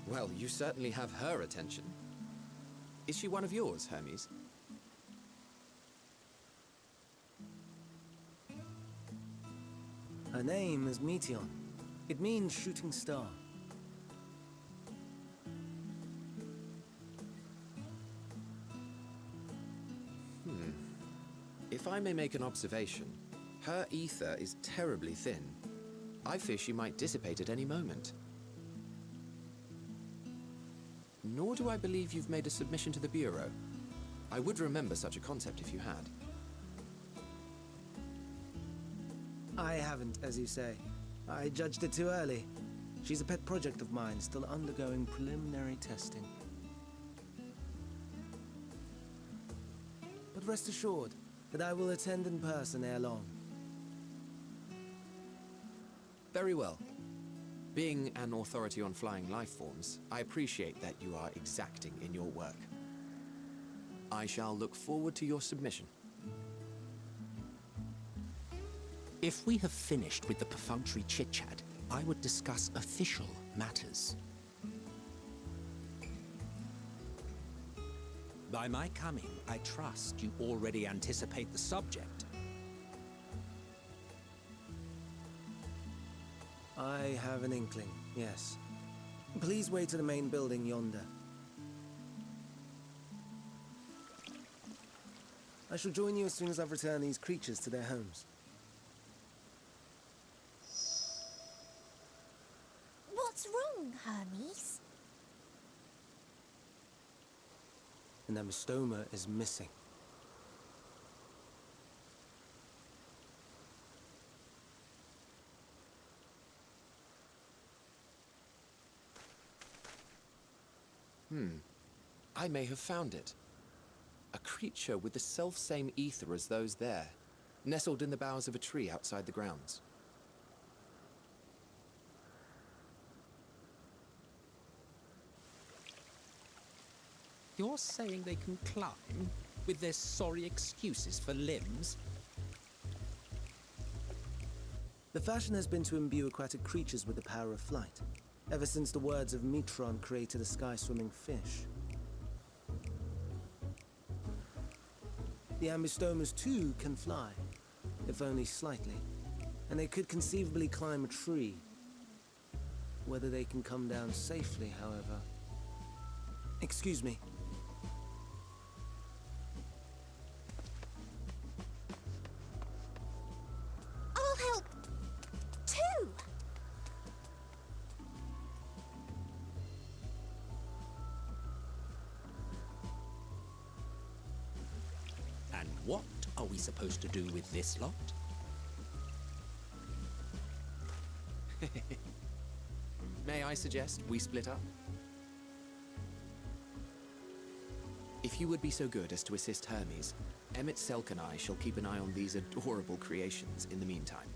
Well, you certainly have her attention. Is she one of yours, Hermes? Her name is Meteon. It means shooting star. If I may make an observation, her ether is terribly thin. I fear she might dissipate at any moment. Nor do I believe you've made a submission to the Bureau. I would remember such a concept if you had. I haven't, as you say. I judged it too early. She's a pet project of mine, still undergoing preliminary testing. But rest assured that I will attend in person ere long. Very well. Being an authority on flying life forms, I appreciate that you are exacting in your work. I shall look forward to your submission. If we have finished with the perfunctory chit-chat, I would discuss official matters. By my coming, I trust you already anticipate the subject. I have an inkling, yes. Please wait to the main building yonder. I shall join you as soon as I've returned these creatures to their homes. What's wrong, Hermes? An amistoma is missing. I may have found it. A creature with the self-same ether as those there, nestled in the boughs of a tree outside the grounds. You're saying they can climb with their sorry excuses for limbs? The fashion has been to imbue aquatic creatures with the power of flight, ever since the words of Mitron created a sky-swimming fish. The Ambistomas too can fly, if only slightly, and they could conceivably climb a tree. Whether they can come down safely, however... Excuse me. I'll help too. And what are we supposed to do with this lot? May I suggest we split up? If you would be so good as to assist Hermes, Emmett Selk and I shall keep an eye on these adorable creations in the meantime.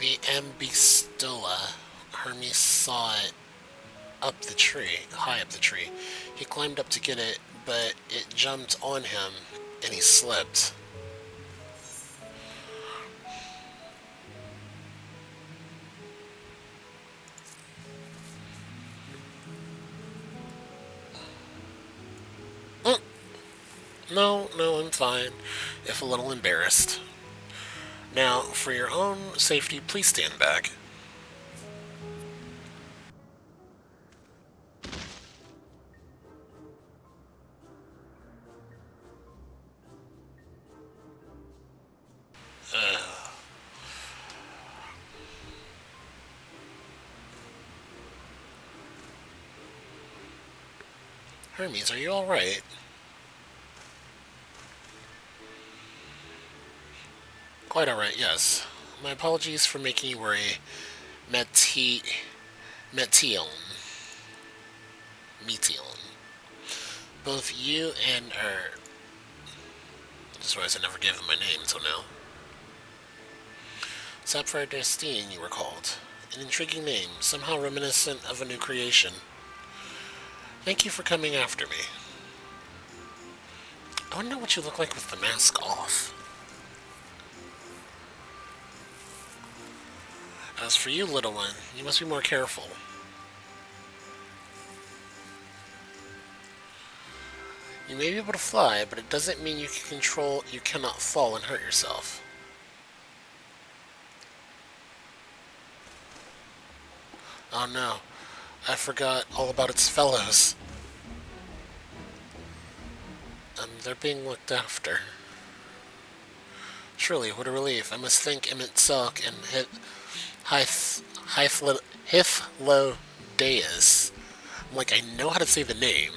The Ambistola. Hermes saw it up the tree, high up the tree. He climbed up to get it, but it jumped on him and he slipped. No, no, I'm fine, if a little embarrassed. Now, for your own safety, please stand back. Hermes, are you alright? Quite alright, yes. My apologies for making you worry. Metion. Metion. Both you and her. I just realized I never gave him my name until now. Sapphire Destine, you were called. An intriguing name, somehow reminiscent of a new creation. Thank you for coming after me. I wonder what you look like with the mask off. As for you, little one, you must be more careful. You may be able to fly, but it doesn't mean you cannot fall and hurt yourself. Oh no, I forgot all about its fellows. A They're being looked after. Truly, what a relief. I must thank Emmett Silk and Hythlodaeus. Like I know how to say the name.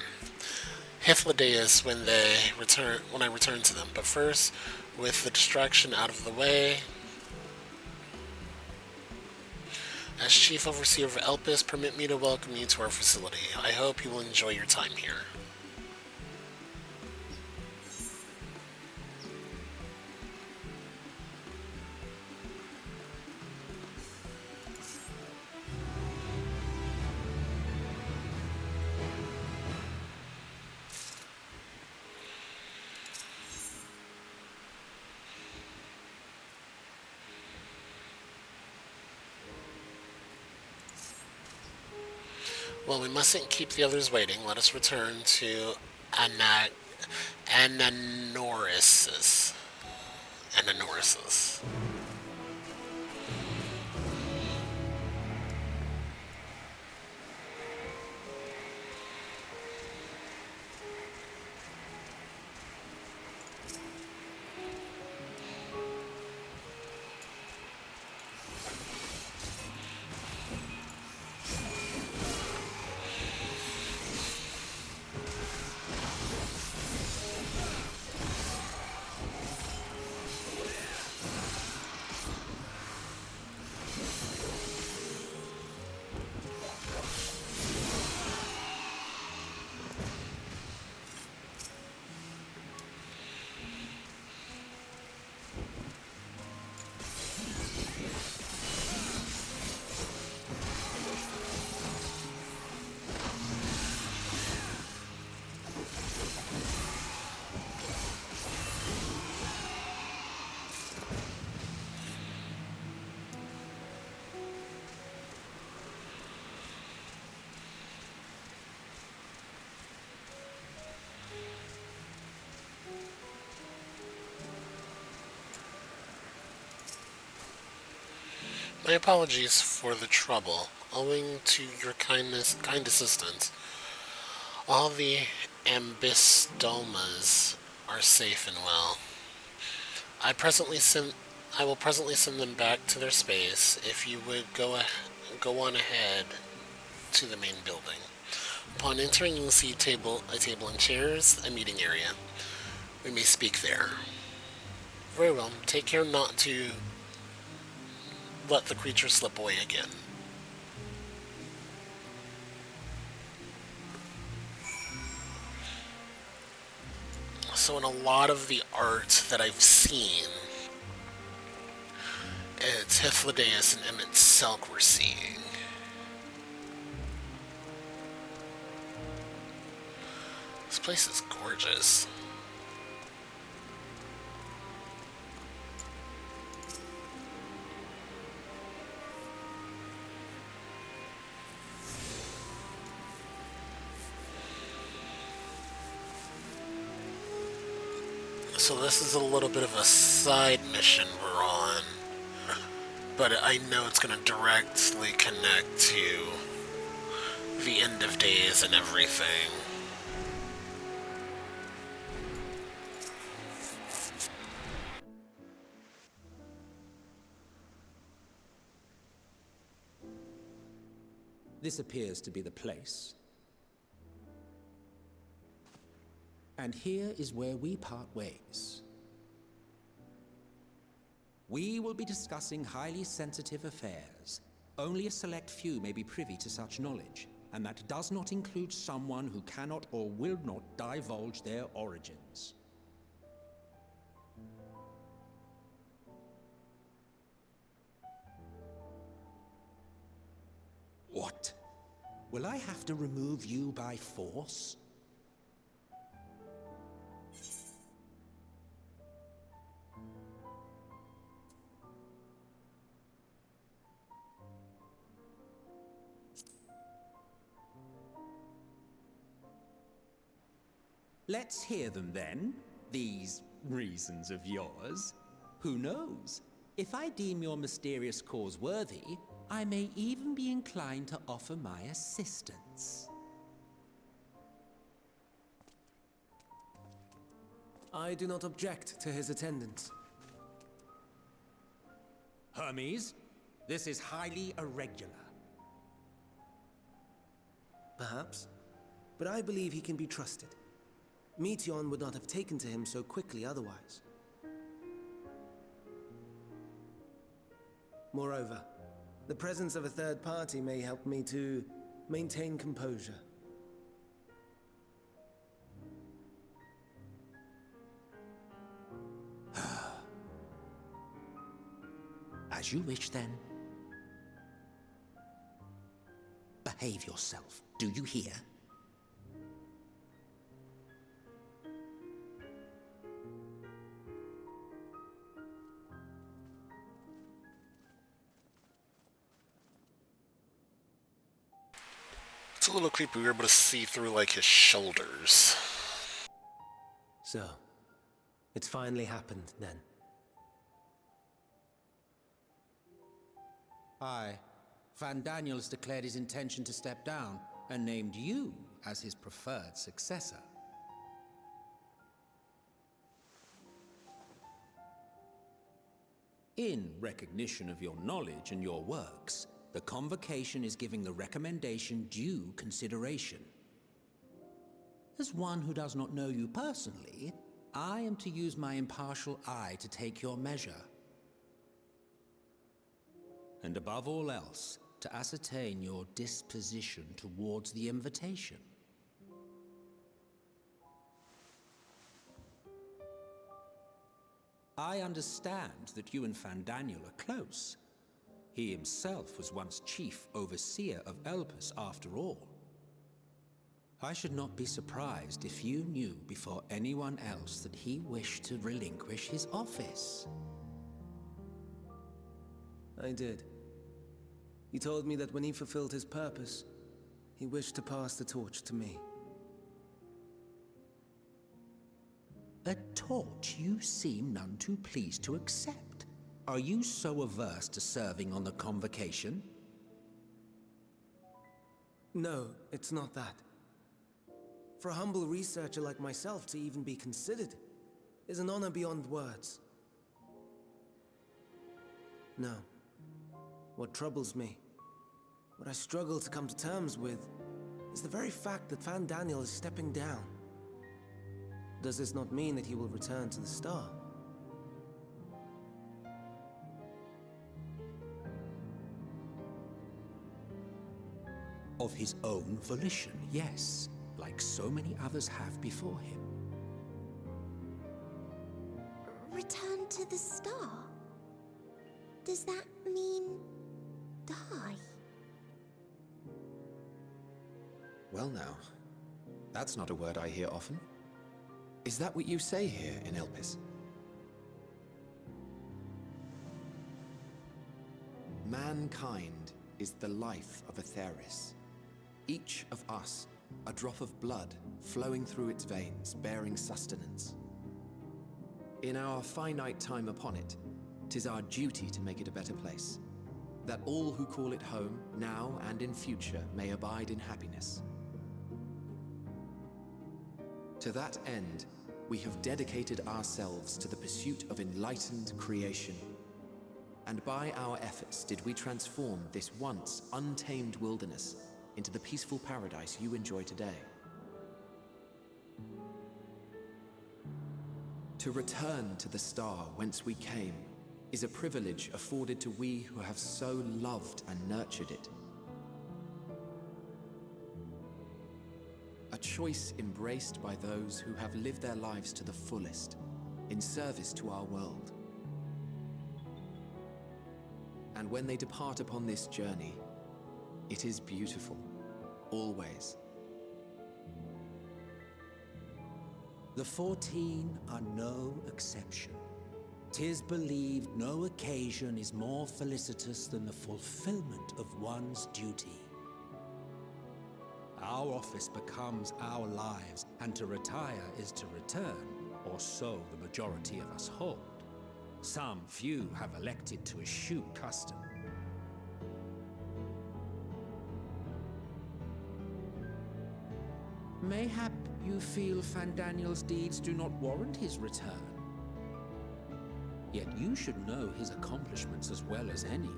Hythlodaeus when I return to them. But first, with the distraction out of the way, as Chief Overseer of Elpis, permit me to welcome you to our facility. I hope you will enjoy your time here. Well, we mustn't keep the others waiting. Let us return to Ananorisis. Ananorisis. My apologies for the trouble. Owing to your kind assistance, all the ambistomas are safe and well. I presently send. I will presently send them back to their space. If you would go on ahead to the main building. Upon entering, you will see a table and chairs, a meeting area. We may speak there. Very well. Take care not to let the creature slip away again. So in a lot of the art that I've seen, it's Hythlodaeus and Emmett Silk we're seeing. This place is gorgeous. So this is a little bit of a side mission we're on, but I know it's going to directly connect to the end of days and everything. This appears to be the place. And here is where we part ways. We will be discussing highly sensitive affairs. Only a select few may be privy to such knowledge, and that does not include someone who cannot or will not divulge their origins. What? Will I have to remove you by force? Let's hear them then, these reasons of yours. Who knows? If I deem your mysterious cause worthy, I may even be inclined to offer my assistance. I do not object to his attendance. Hermes, this is highly irregular. Perhaps, but I believe he can be trusted. Meteon would not have taken to him so quickly otherwise. Moreover, the presence of a third party may help me to maintain composure. As you wish, then. Behave yourself. Do you hear? It's a little creepy. We were able to see through, like, his shoulders. So, it's finally happened, then. Aye. Van Daniels declared his intention to step down and named you as his preferred successor. In recognition of your knowledge and your works, the Convocation is giving the recommendation due consideration. As one who does not know you personally, I am to use my impartial eye to take your measure. And above all else, to ascertain your disposition towards the invitation. I understand that you and Fandaniel are close. He himself was once chief overseer of Elpis after all. I should not be surprised if you knew before anyone else that he wished to relinquish his office. I did. He told me that when he fulfilled his purpose, he wished to pass the torch to me. A torch you seem none too pleased to accept. Are you so averse to serving on the Convocation? No, it's not that. For a humble researcher like myself to even be considered is an honor beyond words. No. What troubles me, what I struggle to come to terms with, is the very fact that Fandaniel is stepping down. Does this not mean that he will return to the Star? Of his own volition, yes, like so many others have before him. Return to the Star? Does that mean die? Well now, that's not a word I hear often. Is that what you say here in Elpis? Mankind is the life of Atheris. Each of us, a drop of blood flowing through its veins, bearing sustenance. In our finite time upon it, 'tis our duty to make it a better place, that all who call it home, now and in future, may abide in happiness. To that end, we have dedicated ourselves to the pursuit of enlightened creation. And by our efforts did we transform this once untamed wilderness into the peaceful paradise you enjoy today. To return to the star whence we came is a privilege afforded to we who have so loved and nurtured it. A choice embraced by those who have lived their lives to the fullest, in service to our world. And when they depart upon this journey, it is beautiful, always. The 14 are no exception. 'Tis believed no occasion is more felicitous than the fulfillment of one's duty. Our office becomes our lives, and to retire is to return, or so the majority of us hold. Some few have elected to eschew custom. Mayhap you feel Fandaniel's deeds do not warrant his return. Yet you should know his accomplishments as well as any.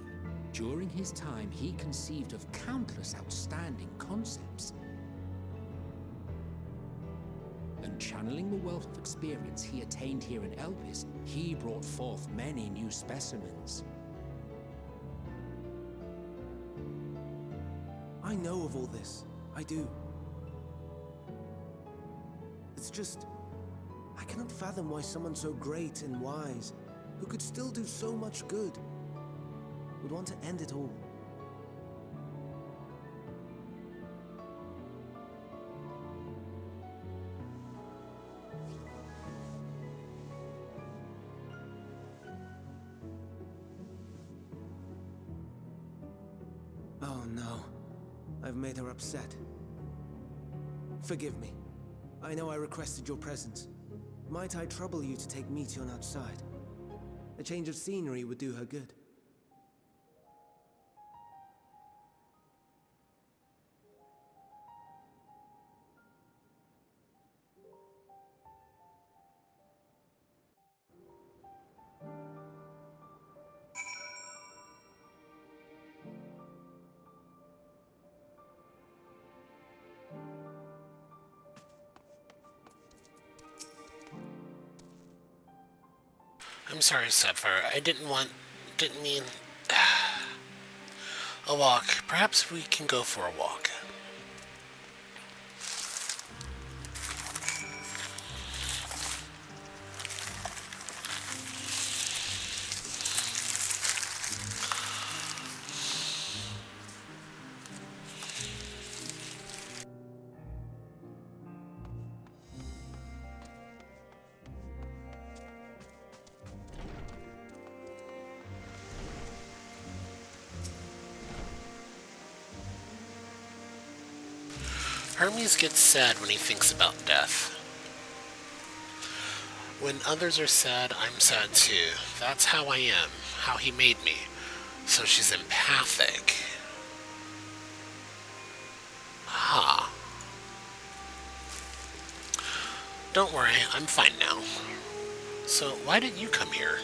During his time, he conceived of countless outstanding concepts. And channeling the wealth of experience he attained here in Elpis, he brought forth many new specimens. I know of all this. I do. It's just... I cannot fathom why someone so great and wise, who could still do so much good, would want to end it all. Oh no. I've made her upset. Forgive me. I know I requested your presence. Might I trouble you to take Meteon outside? A change of scenery would do her good. I'm sorry, Sapphire. Didn't mean a walk. Perhaps we can go for a walk. Hermes gets sad when he thinks about death. When others are sad, I'm sad too. That's how I am, how he made me. So she's empathic. Ah. Don't worry, I'm fine now. So why did you come here?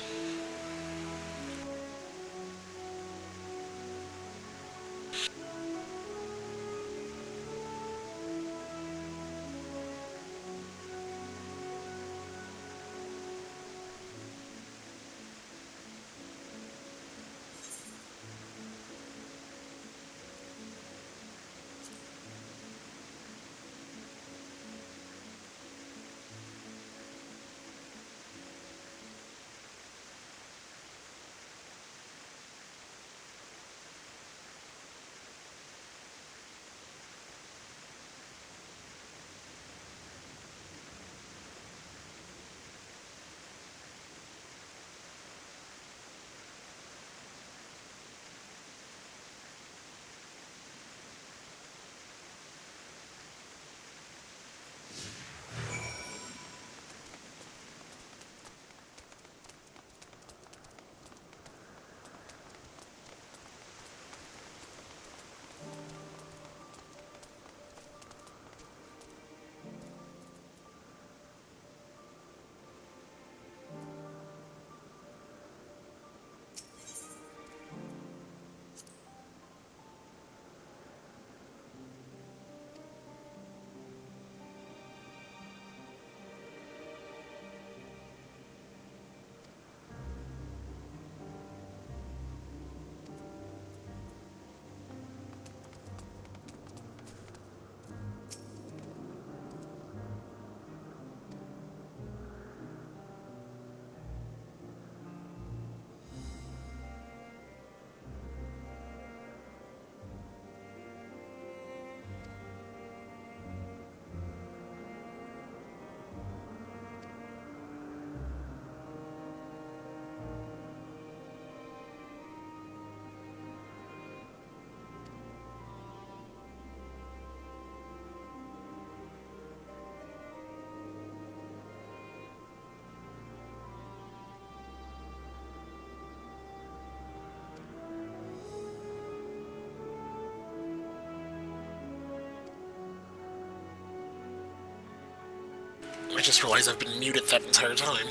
I just realized I've been muted that entire time.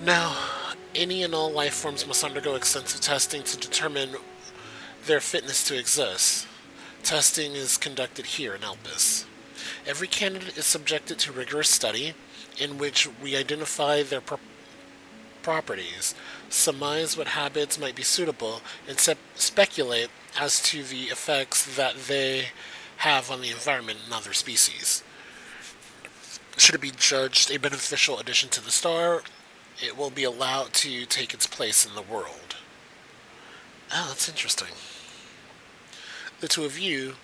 Now, any and all life forms must undergo extensive testing to determine their fitness to exist. Testing is conducted here in Elpis. Every candidate is subjected to rigorous study in which we identify their properties, surmise what habits might be suitable, and speculate as to the effects that they have on the environment and other species. Should it be judged a beneficial addition to the star, it will be allowed to take its place in the world. Oh, that's interesting. The two of you,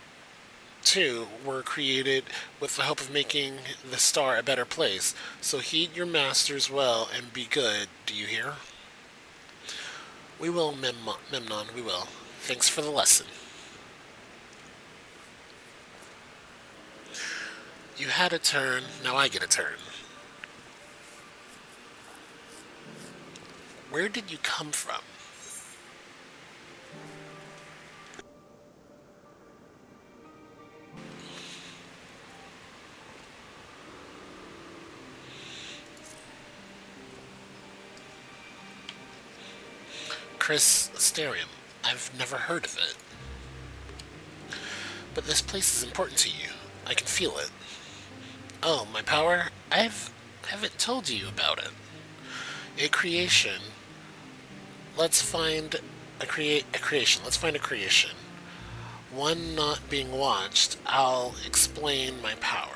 too, were created with the hope of making the star a better place. So heed your masters well and be good, do you hear? We will, Memnon, we will. Thanks for the lesson. You had a turn, now I get a turn. Where did you come from? Chris Sterium. I've never heard of it. But this place is important to you. I can feel it. Oh, my power? Haven't told you about it. A creation. Let's find a creation. Let's find a creation. One not being watched. I'll explain my power.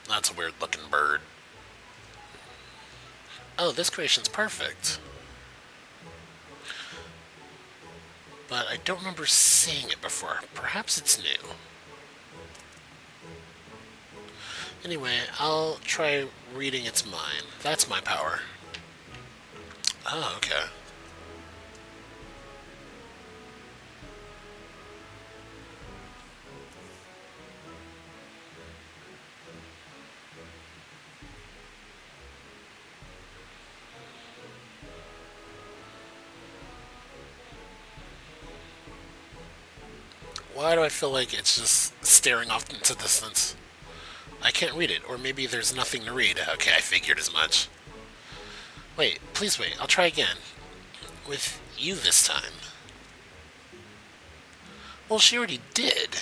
That's a weird looking bird. Oh, this creation's perfect. But I don't remember seeing it before. Perhaps it's new. Anyway, I'll try reading its mind. That's my power. Oh, okay. Why do I feel like it's just staring off into the distance? I can't read it, or maybe there's nothing to read. Okay, I figured as much. Wait, please wait. I'll try again. With you this time. Well, she already did.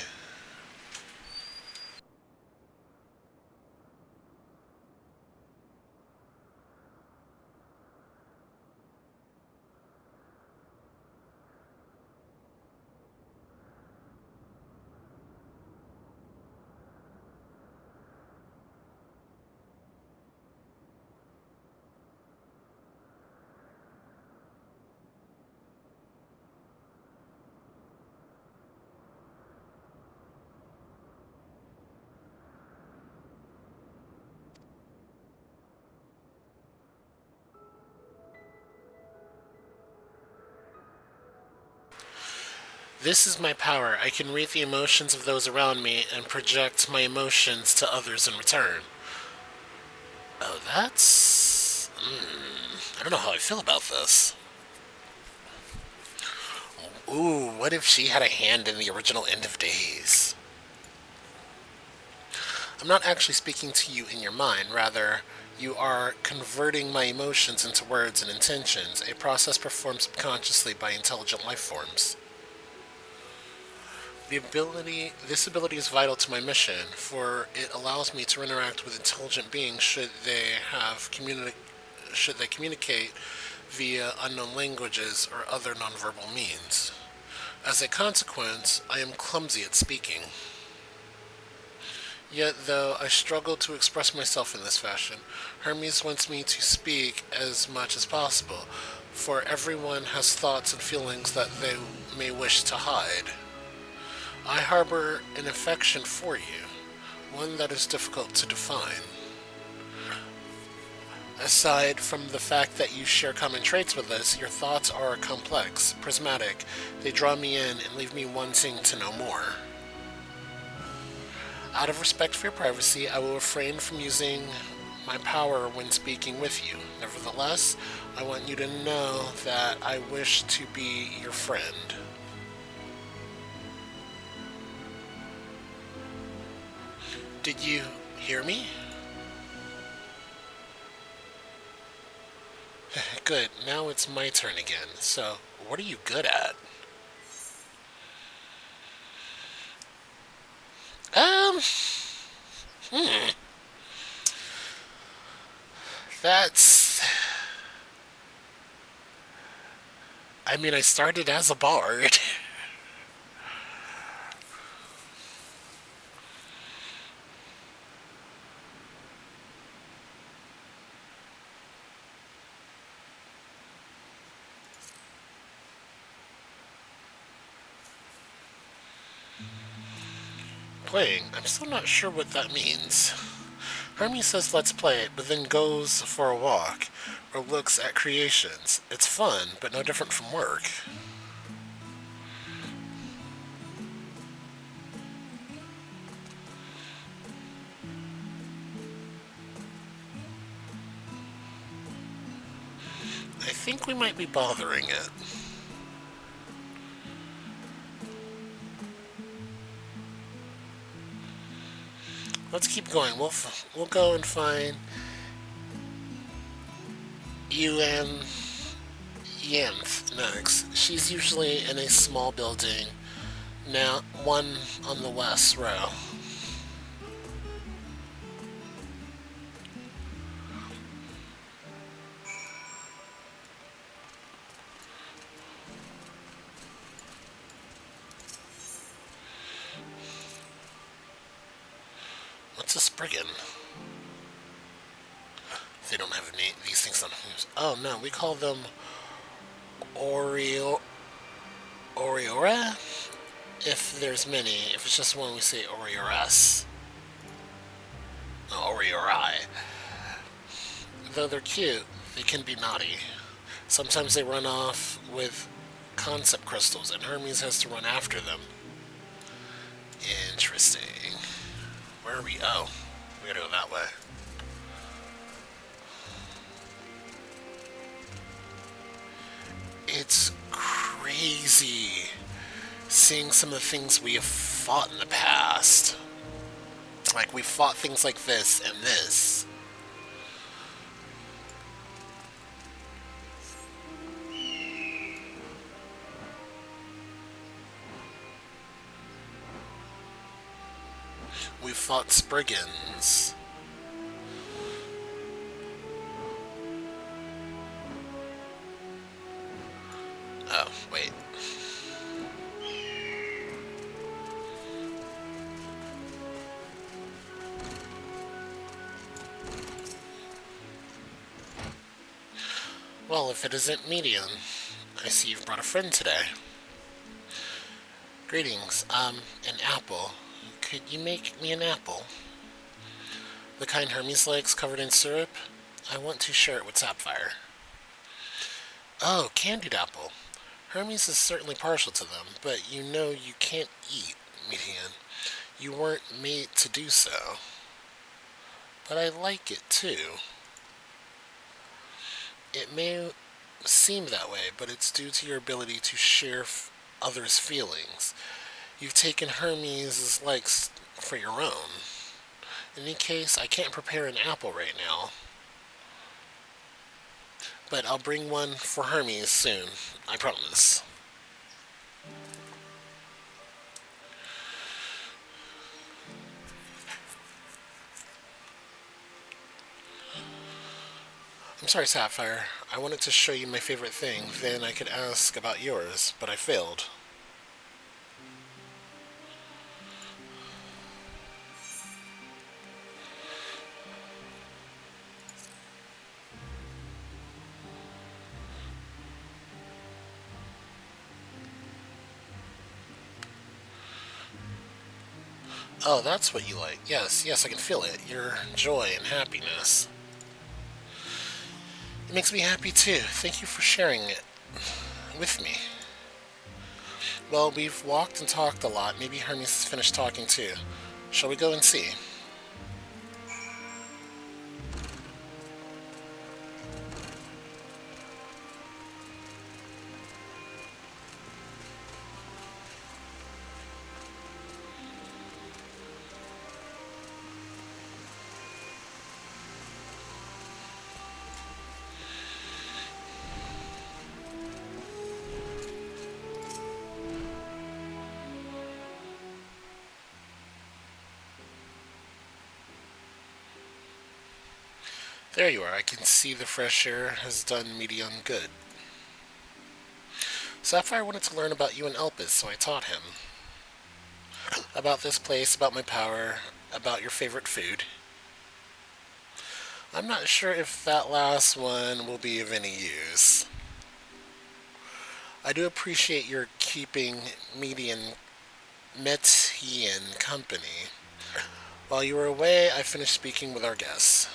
This is my power. I can read the emotions of those around me and project my emotions to others in return. Oh, that's... I don't know how I feel about this. Ooh, what if she had a hand in the original End of Days? I'm not actually speaking to you in your mind, rather, you are converting my emotions into words and intentions, a process performed subconsciously by intelligent life forms. This ability is vital to my mission, for it allows me to interact with intelligent beings should they communicate via unknown languages or other nonverbal means. As a consequence, I am clumsy at speaking. Yet, though I struggle to express myself in this fashion, Hermes wants me to speak as much as possible, for everyone has thoughts and feelings that they may wish to hide. I harbor an affection for you, one that is difficult to define. Aside from the fact that you share common traits with us, your thoughts are complex, prismatic. They draw me in and leave me wanting to know more. Out of respect for your privacy, I will refrain from using my power when speaking with you. Nevertheless, I want you to know that I wish to be your friend. Did you hear me? Good, now it's my turn again. So, what are you good at? Um, hmm. That's. I mean, I started as a bard. Playing. I'm still not sure what that means. Hermes says let's play it, but then goes for a walk or looks at creations. It's fun, but no different from work. I think we might be bothering it. Let's keep going. We'll go and find Yuan Yanth next. She's usually in a small building, now one on the west row. What's a Spriggan? They don't have these things on who's. Oh no, we call them Oreo Oriora. If there's many, if it's just one, we say Orioras. No, Oriorai. Though they're cute, they can be naughty. Sometimes they run off with concept crystals, and Hermes has to run after them. Interesting. Where are we? Oh, we gotta go that way. It's crazy seeing some of the things we have fought in the past. Like, we fought things like this and this. We fought Spriggans. Oh, wait. Well, if it isn't medium, I see you've brought a friend today. Greetings, an apple. Could you make me an apple? The kind Hermes likes, covered in syrup? I want to share it with Sapphire. Oh, candied apple. Hermes is certainly partial to them, but you know you can't eat, Median. You weren't made to do so. But I like it too. It may seem that way, but it's due to your ability to share others' feelings. You've taken Hermes' likes for your own. In any case, I can't prepare an apple right now. But I'll bring one for Hermes soon, I promise. I'm sorry, Sapphire. I wanted to show you my favorite thing, then I could ask about yours, but I failed. Oh, that's what you like. Yes, yes, I can feel it. Your joy and happiness. It makes me happy too. Thank you for sharing it with me. Well, we've walked and talked a lot. Maybe Hermes has finished talking too. Shall we go and see? There you are. I can see the fresh air has done Medion good. Sapphire wanted to learn about you and Elpis, so I taught him. About this place, about my power, about your favorite food. I'm not sure if that last one will be of any use. I do appreciate your keeping Metian company. While you were away, I finished speaking with our guests.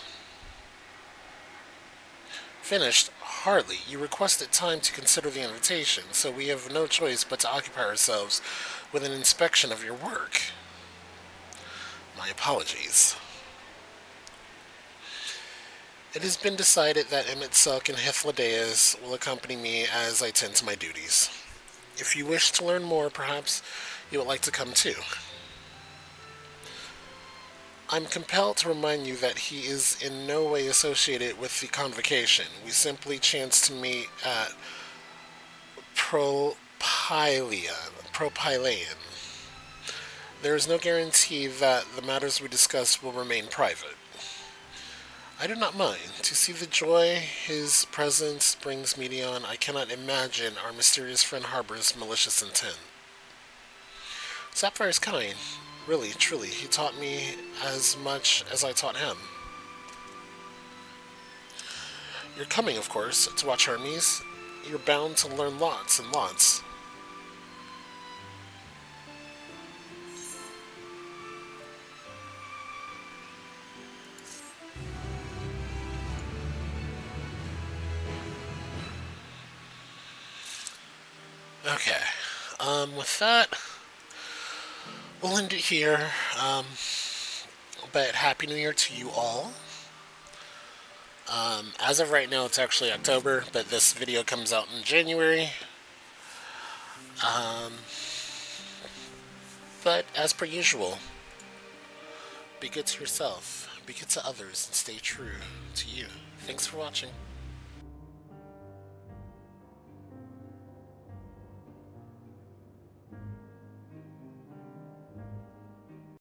Finished? Hardly. You requested time to consider the invitation, so we have no choice but to occupy ourselves with an inspection of your work. My apologies. It has been decided that Emmett Silk and Hythlodaeus will accompany me as I tend to my duties. If you wish to learn more, perhaps you would like to come too. I'm compelled to remind you that he is in no way associated with the convocation. We simply chanced to meet at Propylaeon. There is no guarantee that the matters we discuss will remain private. I do not mind. To see the joy his presence brings Medion, I cannot imagine our mysterious friend harbors malicious intent. Sapphire is kind. Really, truly, he taught me as much as I taught him. You're coming, of course, to watch Hermes. You're bound to learn lots and lots. Okay. With that, we'll end it here. But Happy New Year to you all. As of right now, it's actually October, but this video comes out in January. But as per usual, be good to yourself, be good to others, and stay true to you. Thanks for watching.